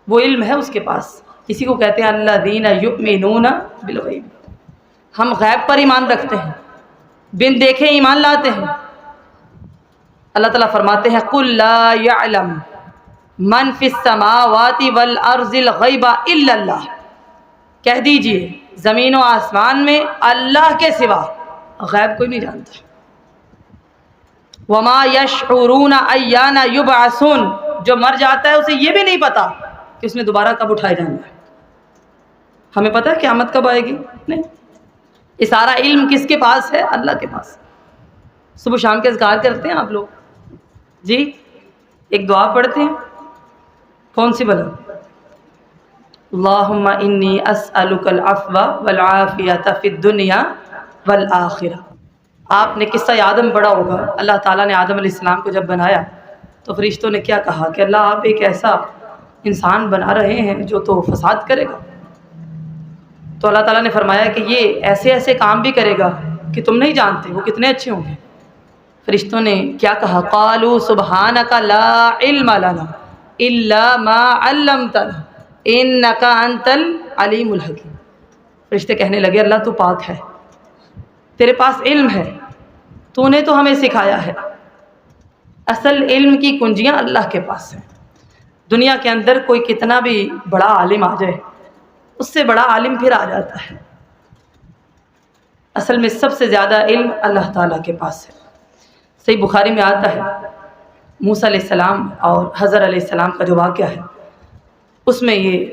وہ علم ہے اس کے پاس۔ کسی کو کہتے ہیں الذین یؤمنون بالغیب، ہم غیب پر ایمان رکھتے ہیں، بن دیکھے ایمان لاتے ہیں۔ اللہ تعالیٰ فرماتے ہیں قل لا یعلم من فی السماوات والارض الغیب الا اللہ، کہہ دیجئے زمین و آسمان میں اللہ کے سوا غیب کوئی نہیں جانتا۔ وما یشعرون ایان یبعثون، جو مر جاتا ہے اسے یہ بھی نہیں پتا کہ اس نے دوبارہ کب اٹھائے جانا ہے۔ ہمیں پتہ ہے قیامت کب آئے گی؟ نہیں۔ یہ سارا علم کس کے پاس ہے؟ اللہ کے پاس۔ صبح شام کے اذکار کرتے ہیں آپ لوگ؟ جی، ایک دعا پڑھتے ہیں، کون سی بلا؟ اللہم انی اسألک العفو والعافیۃ فی الدنیا والآخرہ۔ آپ نے قصہ آدم پڑھا ہوگا۔ اللہ تعالیٰ نے آدم علیہ السلام کو جب بنایا تو فرشتوں نے کیا کہا کہ اللہ آپ ایک ایسا انسان بنا رہے ہیں جو تو فساد کرے گا۔ تو اللہ تعالیٰ نے فرمایا کہ یہ ایسے ایسے کام بھی کرے گا کہ تم نہیں جانتے وہ کتنے اچھے ہوں گے۔ فرشتوں نے کیا کہا؟ قالوا سبحانک لا علم لنا الا ما علمتنا انک انت العلیم الحکیم۔ فرشتے کہنے لگے اللہ تو پاک ہے، تیرے پاس علم ہے، تو نے تو ہمیں سکھایا ہے۔ اصل علم کی کنجیاں اللہ کے پاس ہیں۔ دنیا کے اندر کوئی کتنا بھی بڑا عالم آ جائے، اس سے بڑا عالم پھر آ جاتا ہے۔ اصل میں سب سے زیادہ علم اللہ تعالیٰ کے پاس ہے۔ صحیح بخاری میں آتا ہے موسیٰ علیہ السلام اور حضر علیہ السلام کا جو واقعہ ہے، اس میں یہ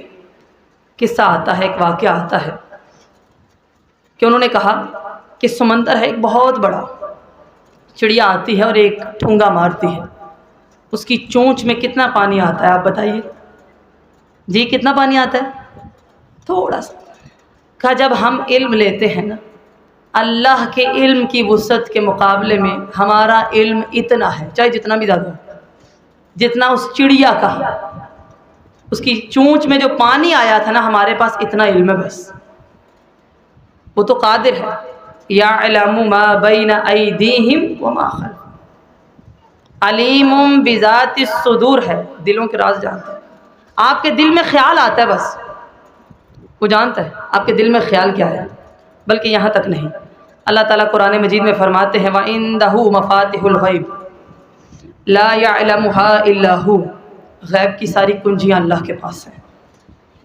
قصہ آتا ہے، ایک واقعہ آتا ہے کہ انہوں نے کہا کہ سمندر ہے ایک بہت بڑا، چڑیا آتی ہے اور ایک ٹھونگا مارتی ہے، اس کی چونچ میں کتنا پانی آتا ہے آپ بتائیے؟ جی کتنا پانی آتا ہے؟ تھوڑا سا۔ کہا جب ہم علم لیتے ہیں نا، اللہ کے علم کی وسعت کے مقابلے میں ہمارا علم اتنا ہے، چاہے جتنا بھی زیادہ ہو، جتنا اس چڑیا کا، اس کی چونچ میں جو پانی آیا تھا نا، ہمارے پاس اتنا علم ہے بس۔ وہ تو قادر ہے۔ یعلم ما بین ایدیہم وما خلفہم، علیم بذات الصدور ہے، دلوں کے راز جانتا ہے۔ آپ کے دل میں خیال آتا ہے، بس وہ جانتا ہے آپ کے دل میں خیال کیا ہے، بلکہ یہاں تک نہیں۔ اللہ تعالیٰ قرآن مجید میں فرماتے ہیں وَعِندَهُ مَفَاتِحُ الْغَيْبِ لَا يَعْلَمُهَا إِلَّا هُوَ، غیب کی ساری کنجیاں اللہ کے پاس ہیں،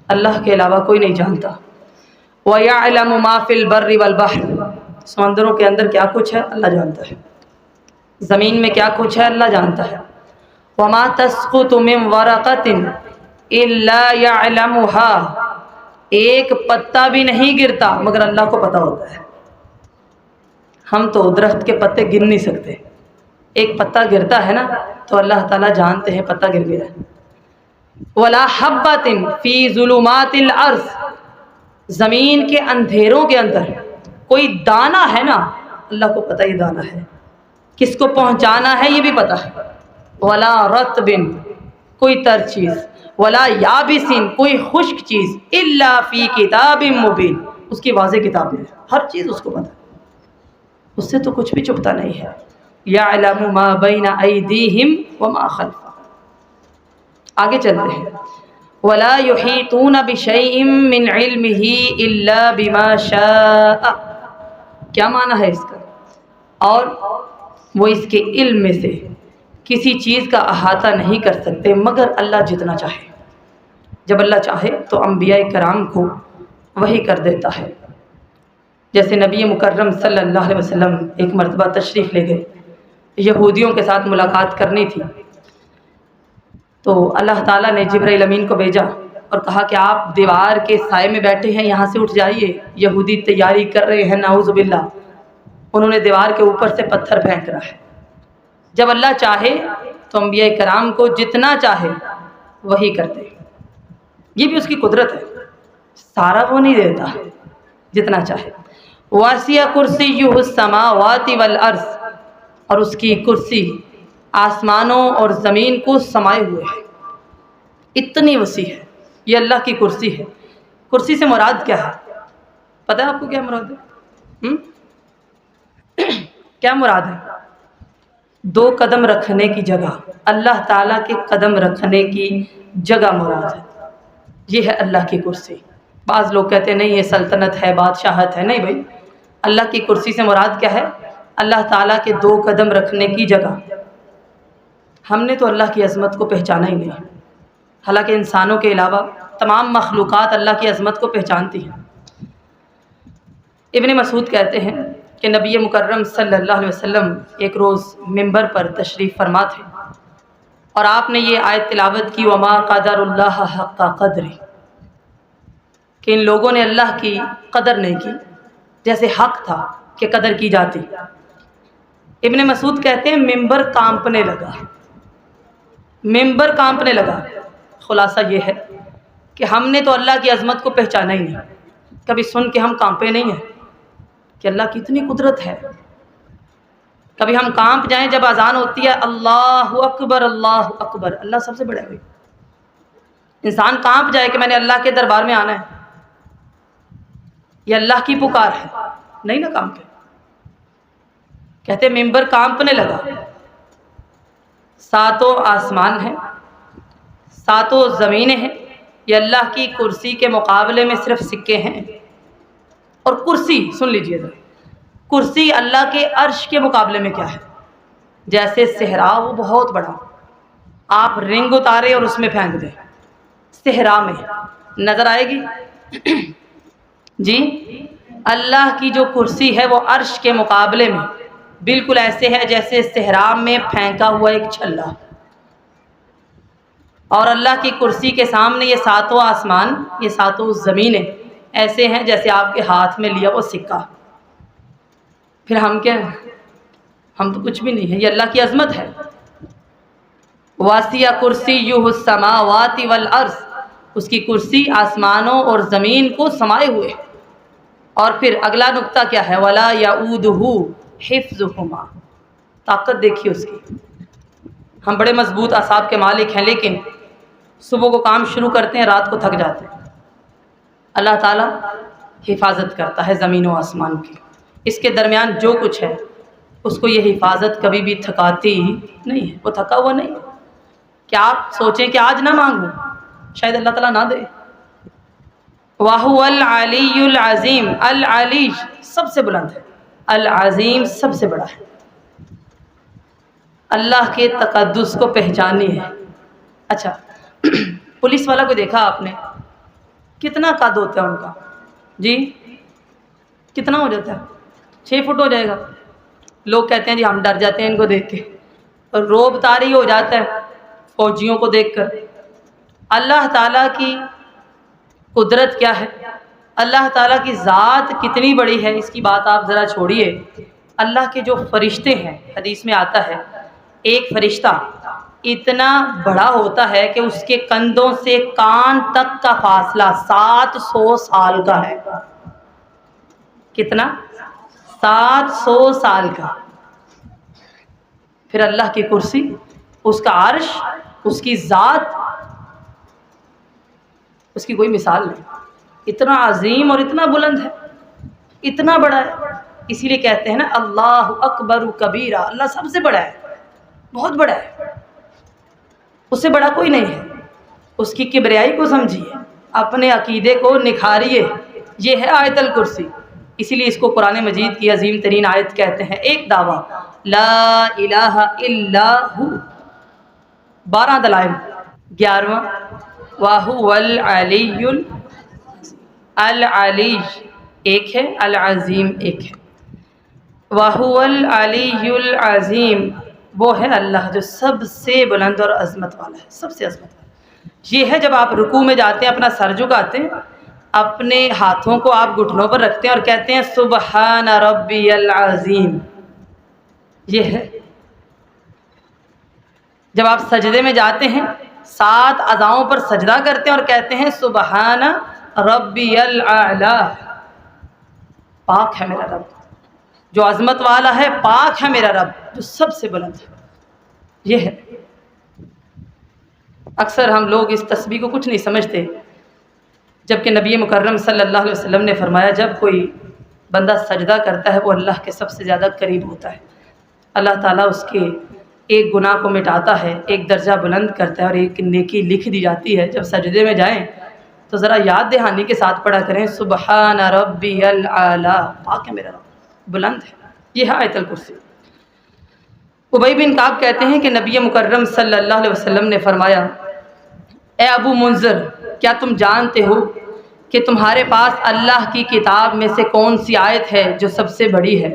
اللہ کے علاوہ کوئی نہیں جانتا۔ وَيَعْلَمُ مَا فِي الْبَرِّ وَالْبَحْرِ، سمندروں کے اندر کیا کچھ ہے اللہ جانتا ہے، زمین میں کیا کچھ ہے اللہ جانتا ہے۔ وَمَا تَسْقُطُ مِن وَرَقَةٍ إِلَّا يَعْلَمُهَا، ایک پتا بھی نہیں گرتا مگر اللہ کو پتہ ہوتا ہے۔ ہم تو درخت کے پتے گن نہیں سکتے، ایک پتا گرتا ہے نا تو اللہ تعالیٰ جانتے ہیں پتا گر گیا ہے۔ وَلَا حَبَّةٍ فِي ظُلُمَاتِ الْأَرْضِ، زمین کے اندھیروں کے اندر کوئی دانہ ہے نا اللہ کو پتہ، یہ دانہ ہے کس کو پہنچانا ہے یہ بھی پتہ ہے۔ وَلَا رَطْبٍ، کوئی تر چیز، وَلَا يَابِسٍ، کوئی خشک چیز، إِلَّا فِي كِتَابٍ مُبِينٍ، اس کی واضح کتاب میں ہر چیز اس کو پتہ ہے، اس سے تو کچھ بھی چھپتا نہیں ہے۔ يَعْلَمُ مَا بَيْنَ أَيْدِيهِمْ وَمَا خَلْفَهُمْ، آگے چلتے ہیں۔ وَلَا يُحِيطُونَ بِشَيْءٍ مِّنْ عِلْمِهِ إِلَّا بِمَا شَاءَ، کیا معنی ہے اس کا؟ اور وہ اس کے علم میں سے کسی چیز کا احاطہ نہیں کر سکتے مگر اللہ جتنا چاہے۔ جب اللہ چاہے تو انبیاء کرام کو وحی کر دیتا ہے۔ جیسے نبی مکرم صلی اللہ علیہ وسلم ایک مرتبہ تشریف لے گئے، یہودیوں کے ساتھ ملاقات کرنی تھی، تو اللہ تعالیٰ نے جبرائیل امین کو بھیجا اور کہا کہ آپ دیوار کے سائے میں بیٹھے ہیں، یہاں سے اٹھ جائیے، یہودی تیاری کر رہے ہیں نعوذ باللہ، انہوں نے دیوار کے اوپر سے پتھر پھینک رہا ہے۔ جب اللہ چاہے تو انبیاء کرام کو جتنا چاہے وہی کرتے، یہ بھی اس کی قدرت ہے، سارا وہ نہیں دیتا، جتنا چاہے۔ وَاسِعَ كُرْسِيُّهُ السَّمَاوَاتِ وَالْأَرْضِ، اور اس کی کرسی آسمانوں اور زمین کو سمائے ہوئے ہے، اتنی وسیع ہے، یہ اللہ کی کرسی ہے۔ کرسی سے مراد کیا ہے پتہ ہے آپ کو؟ کیا مراد ہے؟ کیا مراد ہے؟ دو قدم رکھنے کی جگہ، اللہ تعالیٰ کے قدم رکھنے کی جگہ مراد ہے، یہ ہے اللہ کی کرسی۔ بعض لوگ کہتے ہیں نہیں یہ سلطنت ہے، بادشاہت ہے، نہیں بھائی، اللہ کی کرسی سے مراد کیا ہے؟ اللہ تعالیٰ کے دو قدم رکھنے کی جگہ۔ ہم نے تو اللہ کی عظمت کو پہچانا ہی نہیں، حالانکہ انسانوں کے علاوہ تمام مخلوقات اللہ کی عظمت کو پہچانتی ہیں۔ ابن مسعود کہتے ہیں کہ نبی مکرم صلی اللہ علیہ وسلم ایک روز منبر پر تشریف فرما تھے اور آپ نے یہ آیت تلاوت کی وما قدر اللہ حق قدر، کہ ان لوگوں نے اللہ کی قدر نہیں کی جیسے حق تھا کہ قدر کی جاتی۔ ابن مسعود کہتے ہیں منبر کانپنے لگا، منبر کانپنے لگا۔ خلاصہ یہ ہے کہ ہم نے تو اللہ کی عظمت کو پہچانا ہی نہیں، کبھی سن کے ہم کانپے نہیں ہیں کہ اللہ کی اتنی قدرت ہے۔ کبھی ہم کانپ جائیں جب اذان ہوتی ہے اللہ اکبر اللہ اکبر، اللہ سب سے بڑا ہے، انسان کانپ جائے کہ میں نے اللہ کے دربار میں آنا ہے، یہ اللہ کی پکار ہے، نہیں نہ کانپے۔ کہتے منبر کانپنے لگا، ساتوں آسمان ہیں، ساتوں زمینیں ہیں، یہ اللہ کی کرسی کے مقابلے میں صرف سکے ہیں۔ اور کرسی سن لیجئے ذرا، کرسی اللہ کے عرش کے مقابلے میں کیا ہے؟ جیسے صحرا وہ بہت بڑا، آپ رنگ اتارے اور اس میں پھینک دیں، صحرا میں نظر آئے گی؟ جی، اللہ کی جو کرسی ہے وہ عرش کے مقابلے میں بالکل ایسے ہے جیسے صحرا میں پھینکا ہوا ایک چھلا، اور اللہ کی کرسی کے سامنے یہ ساتوں آسمان، یہ ساتوں زمینیں ایسے ہیں جیسے آپ کے ہاتھ میں لیا وہ سکہ۔ پھر ہم کیا ہیں؟ ہم تو کچھ بھی نہیں ہے، یہ اللہ کی عظمت ہے۔ وَاسِعَ كُرْسِيُّهُ السَّمَاوَاتِ وَالْأَرْضِ، اس کی کرسی آسمانوں اور زمین کو سمائے ہوئے۔ اور پھر اگلا نقطہ کیا ہے؟ وَلَا يَؤُودُهُ حِفْظُهُمَا، طاقت دیکھیے اس کی۔ ہم بڑے مضبوط اعصاب کے مالک ہیں، لیکن صبح کو کام شروع کرتے ہیں، رات کو تھک جاتے ہیں۔ اللہ تعالیٰ حفاظت کرتا ہے زمین و آسمان کی، اس کے درمیان جو کچھ ہے اس کو یہ حفاظت کبھی بھی تھکاتی نہیں ہے، وہ تھکا ہوا نہیں ہے کہ آپ سوچیں کہ آج نہ مانگوں، شاید اللہ تعالیٰ نہ دے۔ وَهُوَ الْعَلِيُّ الْعَظِيمُ، العلی سب سے بلند ہے، العظیم سب سے بڑا ہے۔ اللہ کے تقدس کو پہچانی ہے۔ اچھا پولیس والا کو دیکھا آپ نے، کتنا قد ہوتا ہے ان کا؟ جی کتنا ہو جاتا ہے؟ 6 فٹ ہو جائے گا۔ لوگ کہتے ہیں جی ہم ڈر جاتے ہیں ان کو دیکھ کے، اور روب طاری ہو جاتا ہے فوجیوں کو دیکھ کر۔ اللہ تعالیٰ کی قدرت کیا ہے، اللہ تعالیٰ کی ذات کتنی بڑی ہے، اس کی بات آپ ذرا چھوڑیے۔ اللہ کے جو فرشتے ہیں، حدیث میں آتا ہے ایک فرشتہ اتنا بڑا ہوتا ہے کہ اس کے کندھوں سے کان تک کا فاصلہ 700 سال کا ہے۔ کتنا؟ 700 سال کا۔ پھر اللہ کی کرسی، اس کا عرش، اس کی ذات، اس کی کوئی مثال نہیں۔ اتنا عظیم اور اتنا بلند ہے، اتنا بڑا ہے۔ اسی لیے کہتے ہیں نا اللہ اکبر کبیرہ، اللہ سب سے بڑا ہے، بہت بڑا ہے، اس سے بڑا کوئی نہیں ہے۔ اس کی کبریائی کو سمجھیے، اپنے عقیدے کو نکھاریے، یہ ہے آیت الکرسی۔ اسی لیے اس کو قرآن مجید کی عظیم ترین آیت کہتے ہیں۔ ایک دعویٰ لا الہ الا ہو، 12 دلائل۔ 11واں وَهُوَ الْعَلِيُّ العلی ایک ہے، العظیم ایک ہے۔ وَهُوَ الْعَلِيُّ الْعَظِيمُ، وہ ہے اللہ جو سب سے بلند اور عظمت والا ہے، سب سے عظمت والا۔ یہ ہے جب آپ رکوع میں جاتے ہیں، اپنا سر جھکاتے ہیں، اپنے ہاتھوں کو آپ گھٹنوں پر رکھتے ہیں اور کہتے ہیں سبحان ربی العظیم، یہ ہے۔ جب آپ سجدے میں جاتے ہیں، 7 اعضاؤں پر سجدہ کرتے ہیں اور کہتے ہیں سبحان ربی الاعلی، پاک ہے میرا رب، جو عظمت والا ہے، پاک ہے میرا رب جو سب سے بلند ہے، یہ ہے۔ اکثر ہم لوگ اس تسبیح کو کچھ نہیں سمجھتے، جبکہ نبی مکرم صلی اللہ علیہ وسلم نے فرمایا جب کوئی بندہ سجدہ کرتا ہے وہ اللہ کے سب سے زیادہ قریب ہوتا ہے، اللہ تعالیٰ اس کے ایک گناہ کو مٹاتا ہے، ایک درجہ بلند کرتا ہے اور ایک نیکی لکھ دی جاتی ہے۔ جب سجدے میں جائیں تو ذرا یاد دہانی کے ساتھ پڑھا کریں سبحان ربی الاعلی، پاک ہے میرا رب، بلند ہے، یہ ہے آیت الکرسی۔ ابی بن کعب کہتے ہیں کہ نبی مکرم صلی اللہ علیہ وسلم نے فرمایا اے ابو منذر، کیا تم جانتے ہو کہ تمہارے پاس اللہ کی کتاب میں سے کون سی آیت ہے جو سب سے بڑی ہے؟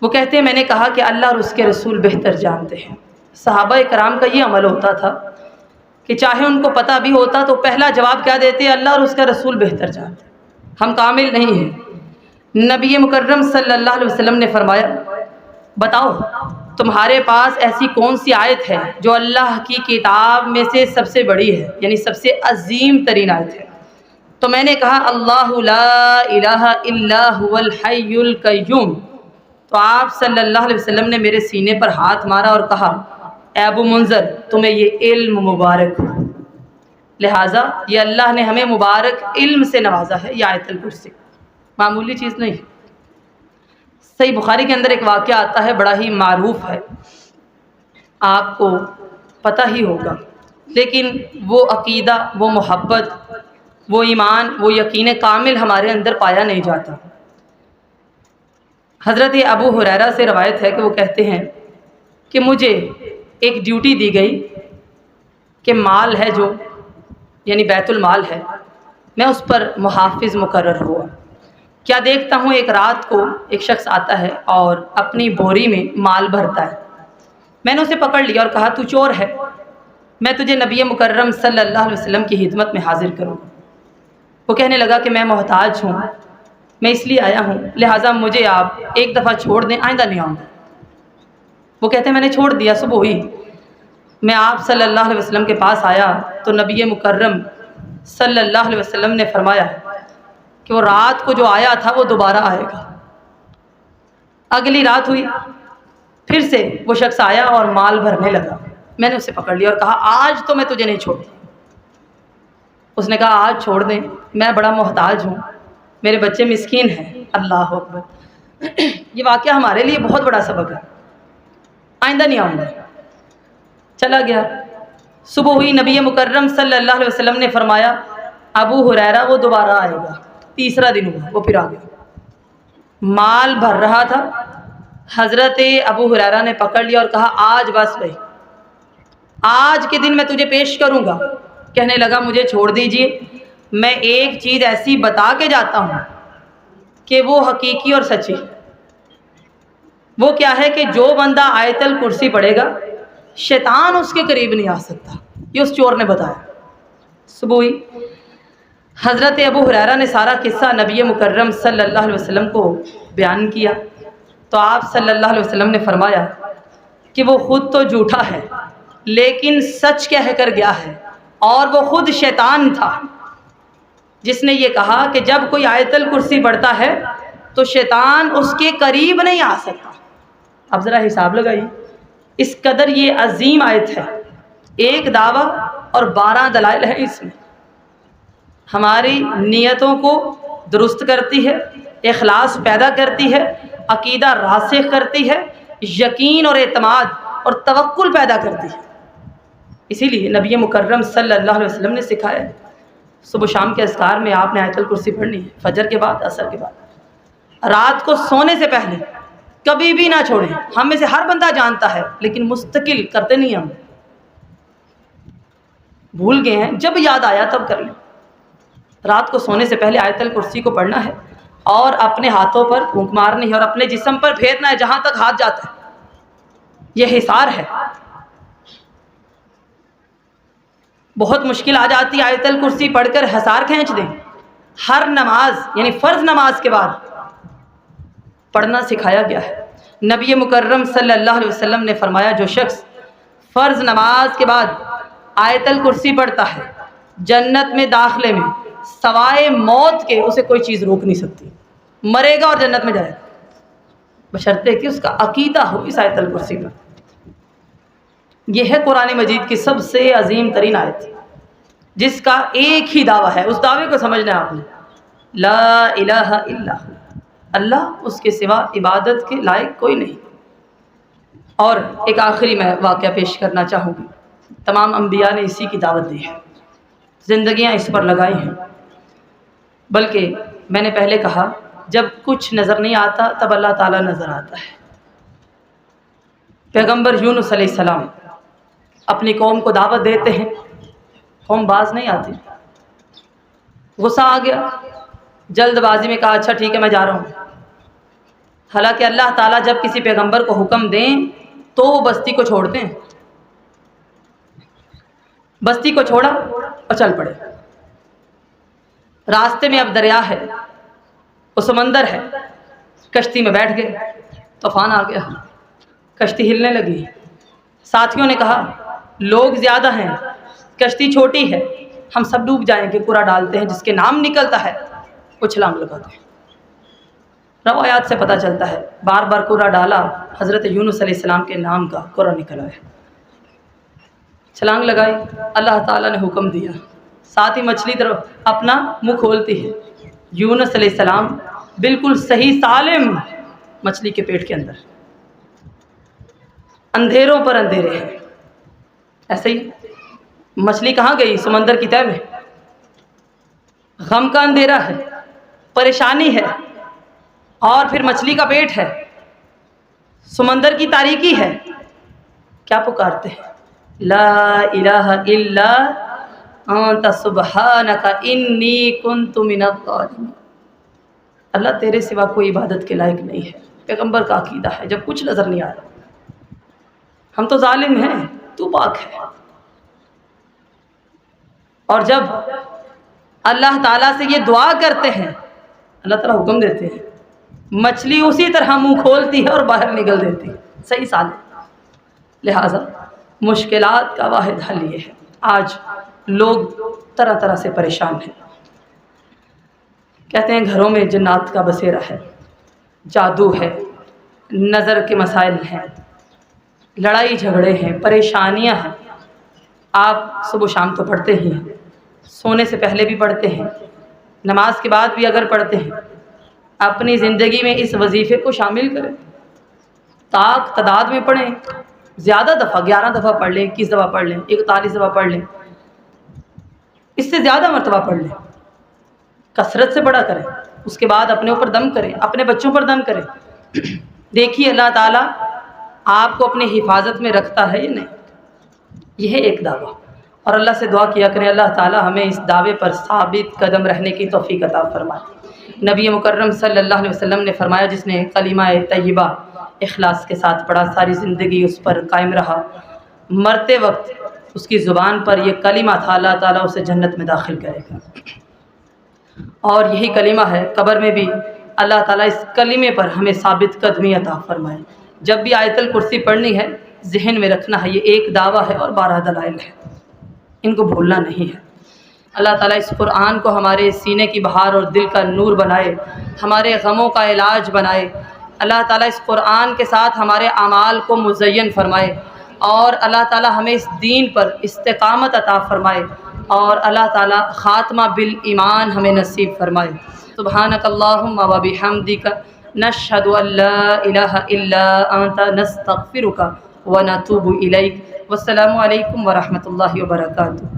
وہ کہتے ہیں میں نے کہا کہ اللہ اور اس کے رسول بہتر جانتے ہیں۔ صحابہ کرام کا یہ عمل ہوتا تھا کہ چاہے ان کو پتہ بھی ہوتا تو پہلا جواب کیا دیتے؟ اللہ اور اس کا رسول بہتر جانتے ہیں، ہم کامل نہیں ہیں۔ نبی مکرم صلی اللہ علیہ وسلم نے فرمایا بتاؤ تمہارے پاس ایسی کون سی آیت ہے جو اللہ کی کتاب میں سے سب سے بڑی ہے، یعنی سب سے عظیم ترین آیت ہے؟ تو میں نے کہا اللہ لا الہ الا هو الحی القیوم۔ تو آپ صلی اللہ علیہ وسلم نے میرے سینے پر ہاتھ مارا اور کہا اے ابو منذر تمہیں یہ علم مبارک ہو۔ لہٰذا یہ اللہ نے ہمیں مبارک علم سے نوازا ہے، یہ آیت الکرسی معمولی چیز نہیں۔ صحیح بخاری کے اندر ایک واقعہ آتا ہے، بڑا ہی معروف ہے، آپ کو پتہ ہی ہوگا، لیکن وہ عقیدہ، وہ محبت، وہ ایمان، وہ یقین کامل ہمارے اندر پایا نہیں جاتا۔ حضرت ابو ہریرہ سے روایت ہے کہ وہ کہتے ہیں کہ مجھے ایک ڈیوٹی دی گئی کہ مال ہے جو یعنی بیت المال ہے، میں اس پر محافظ مقرر ہوا۔ کیا دیکھتا ہوں ایک رات کو ایک شخص آتا ہے اور اپنی بوری میں مال بھرتا ہے۔ میں نے اسے پکڑ لیا اور کہا تو چور ہے، میں تجھے نبی مکرم صلی اللہ علیہ وسلم کی خدمت میں حاضر کروں۔ وہ کہنے لگا کہ میں محتاج ہوں، میں اس لیے آیا ہوں، لہٰذا مجھے آپ ایک دفعہ چھوڑ دیں، آئندہ نہیں آؤں گا۔ وہ کہتے ہیں میں نے چھوڑ دیا، صبح ہوئی، میں آپ صلی اللہ علیہ وسلم کے پاس آیا تو نبی مکرم صلی اللہ علیہ وسلم نے فرمایا کہ وہ رات کو جو آیا تھا وہ دوبارہ آئے گا۔ اگلی رات ہوئی، پھر سے وہ شخص آیا اور مال بھرنے لگا۔ میں نے اسے پکڑ لیا اور کہا آج تو میں تجھے نہیں چھوڑتا۔ اس نے کہا آج چھوڑ دیں، میں بڑا محتاج ہوں، میرے بچے مسکین ہیں۔ اللہ اکبر، یہ واقعہ ہمارے لیے بہت بڑا سبق ہے، آئندہ نہیں آؤں گا۔ چلا گیا، صبح ہوئی، نبی مکرم صلی اللہ علیہ وسلم نے فرمایا ابو ہریرہ وہ دوبارہ آئے گا۔ تیسرا دن ہوا، وہ پھر آ گیا، مال بھر رہا تھا۔ حضرت ابو ہریرہ نے پکڑ لیا اور کہا آج بس بھائی، آج کے دن میں تجھے پیش کروں گا۔ کہنے لگا مجھے چھوڑ دیجئے، میں ایک چیز ایسی بتا کے جاتا ہوں کہ وہ حقیقی اور سچی۔ وہ کیا ہے کہ جو بندہ آیت الکرسی پڑھے گا شیطان اس کے قریب نہیں آ سکتا، یہ اس چور نے بتایا۔ صبح ہوئی، حضرت ابو ہریرہ نے سارا قصہ نبی مکرم صلی اللہ علیہ وسلم کو بیان کیا تو آپ صلی اللہ علیہ وسلم نے فرمایا کہ وہ خود تو جھوٹا ہے لیکن سچ کہہ کر گیا ہے، اور وہ خود شیطان تھا جس نے یہ کہا کہ جب کوئی آیت الکرسی پڑھتا ہے تو شیطان اس کے قریب نہیں آ سکتا۔ اب ذرا حساب لگائیے، اس قدر یہ عظیم آیت ہے، ایک دعویٰ اور 12 دلائل ہیں اس میں، ہماری نیتوں کو درست کرتی ہے، اخلاص پیدا کرتی ہے، عقیدہ راسخ کرتی ہے، یقین اور اعتماد اور توکل پیدا کرتی ہے۔ اسی لیے نبی مکرم صلی اللہ علیہ وسلم نے سکھایا صبح شام کے اذکار میں آپ نے آیت الکرسی پڑھنی ہے، فجر کے بعد، عصر کے بعد، رات کو سونے سے پہلے کبھی بھی نہ چھوڑیں۔ ہم میں سے ہر بندہ جانتا ہے لیکن مستقل کرتے نہیں، ہم بھول گئے ہیں، جب یاد آیا تب کر لیں۔ رات کو سونے سے پہلے آیت الکرسی کو پڑھنا ہے اور اپنے ہاتھوں پر پھونک مارنی ہے اور اپنے جسم پر پھیرنا ہے جہاں تک ہاتھ جاتا ہے، یہ حصار ہے۔ بہت مشکل آ جاتی ہے آیت الکرسی پڑھ کر حصار کھینچ دیں۔ ہر نماز یعنی فرض نماز کے بعد پڑھنا سکھایا گیا ہے۔ نبی مکرم صلی اللہ علیہ وسلم نے فرمایا جو شخص فرض نماز کے بعد آیت الکرسی پڑھتا ہے جنت میں داخلے میں سوائے موت کے اسے کوئی چیز روک نہیں سکتی، مرے گا اور جنت میں جائے گا بشرطے کہ اس کا عقیدہ ہو اس آیت الکرسی پر۔ یہ ہے قرآن مجید کی سب سے عظیم ترین آیت جس کا ایک ہی دعویٰ ہے، اس دعوے کو سمجھنا ہے آپ نے، لا الہ الا ہو، اللہ اس کے سوا عبادت کے لائق کوئی نہیں۔ اور ایک آخری میں واقعہ پیش کرنا چاہوں گی، تمام انبیاء نے اسی کی دعوت دی ہے، زندگیاں اس پر لگائی ہیں، بلکہ میں نے پہلے کہا جب کچھ نظر نہیں آتا تب اللہ تعالیٰ نظر آتا ہے۔ پیغمبر یونس علیہ السلام اپنی قوم کو دعوت دیتے ہیں، قوم باز نہیں آتی، غصہ آ گیا، جلد بازی میں کہا اچھا ٹھیک ہے میں جا رہا ہوں۔ حالانکہ اللہ تعالیٰ جب کسی پیغمبر کو حکم دیں تو وہ بستی کو چھوڑتے ہیں، بستی کو چھوڑا اور چل پڑے۔ راستے میں اب دریا ہے، وہ سمندر ہے، کشتی میں بیٹھ گئے، طوفان آ گیا، کشتی ہلنے لگی۔ ساتھیوں نے کہا لوگ زیادہ ہیں، کشتی چھوٹی ہے، ہم سب ڈوب جائیں گے، کوڑا ڈالتے ہیں، جس کے نام نکلتا ہے وہ چھلانگ لگاتے ہیں۔ روایات سے پتہ چلتا ہے بار بار کوڑا ڈالا، حضرت یونس علیہ السلام کے نام کا کوڑا نکلا ہے، چھلانگ لگائی، اللہ تعالیٰ نے حکم دیا، ساتھ ہی مچھلی طرف اپنا منہ کھولتی ہے، یونس علیہ السلام بالکل صحیح سالم مچھلی کے پیٹ کے اندر، اندھیروں پر اندھیرے ہیں۔ ایسے ہی مچھلی کہاں گئی؟ سمندر کی تہہ میں، غم کا اندھیرا ہے، پریشانی ہے، اور پھر مچھلی کا پیٹ ہے، سمندر کی تاریکی ہے، کیا پکارتے ہیں؟ لا الہ الا انت سبحانک انی کنت من الظالمین، اللہ تیرے سوا کوئی عبادت کے لائق نہیں ہے۔ پیغمبر کا عقیدہ ہے جب کچھ نظر نہیں آ رہا، ہم تو ظالم ہیں، تو پاک ہے۔ اور جب اللہ تعالیٰ سے یہ دعا کرتے ہیں اللہ تعالیٰ حکم دیتے ہیں، مچھلی اسی طرح منہ کھولتی ہے اور باہر نکل دیتی ہے، صحیح سالم۔ لہٰذا مشکلات کا واحد حل یہ ہے۔ آج لوگ طرح طرح سے پریشان ہیں، کہتے ہیں گھروں میں جنات کا بسیرا ہے، جادو ہے، نظر کے مسائل ہیں، لڑائی جھگڑے ہیں، پریشانیاں ہیں۔ آپ صبح شام تو پڑھتے ہی ہیں، سونے سے پہلے بھی پڑھتے ہیں، نماز کے بعد بھی اگر پڑھتے ہیں اپنی زندگی میں اس وظیفے کو شامل کریں، طاق تعداد میں پڑھیں، زیادہ دفعہ 11 دفعہ پڑھ لیں، 21 دفعہ پڑھ لیں، 41 دفعہ پڑھ لیں، اس سے زیادہ مرتبہ پڑھ لیں، کثرت سے پڑھا کریں، اس کے بعد اپنے اوپر دم کریں، اپنے بچوں پر دم کریں، دیکھیے اللہ تعالیٰ آپ کو اپنی حفاظت میں رکھتا ہے یا نہیں۔ یہ ہے ایک دعویٰ، اور اللہ سے دعا کیا کریں اللہ تعالیٰ ہمیں اس دعوے پر ثابت قدم رہنے کی توفیق عطا فرمائے۔ نبی مکرم صلی اللہ علیہ وسلم نے فرمایا جس نے کلمہ طیبہ اخلاص کے ساتھ پڑھا، ساری زندگی اس پر قائم رہا، مرتے وقت اس کی زبان پر یہ کلمہ تھا، اللہ تعالیٰ اسے جنت میں داخل کرے گا۔ اور یہی کلمہ ہے قبر میں بھی اللہ تعالیٰ اس کلمے پر ہمیں ثابت قدمی عطا فرمائے۔ جب بھی آیت الکرسی پڑھنی ہے ذہن میں رکھنا ہے، یہ ایک دعویٰ ہے اور 12 دلائل ہے، ان کو بھولنا نہیں ہے۔ اللہ تعالیٰ اس قرآن کو ہمارے سینے کی بہار اور دل کا نور بنائے، ہمارے غموں کا علاج بنائے۔ اللہ تعالیٰ اس قرآن کے ساتھ ہمارے اعمال کو مزین فرمائے، اور اللہ تعالیٰ ہمیں اس دین پر استقامت عطا فرمائے، اور اللہ تعالیٰ خاتمہ بالایمان ہمیں نصیب فرمائے۔ سبحانک اللہم و بحمدک نشہد ان لا الہ الا انت نستغفرک و نتوب الیک۔ والسلام علیکم ورحمۃ اللہ وبرکاتہ۔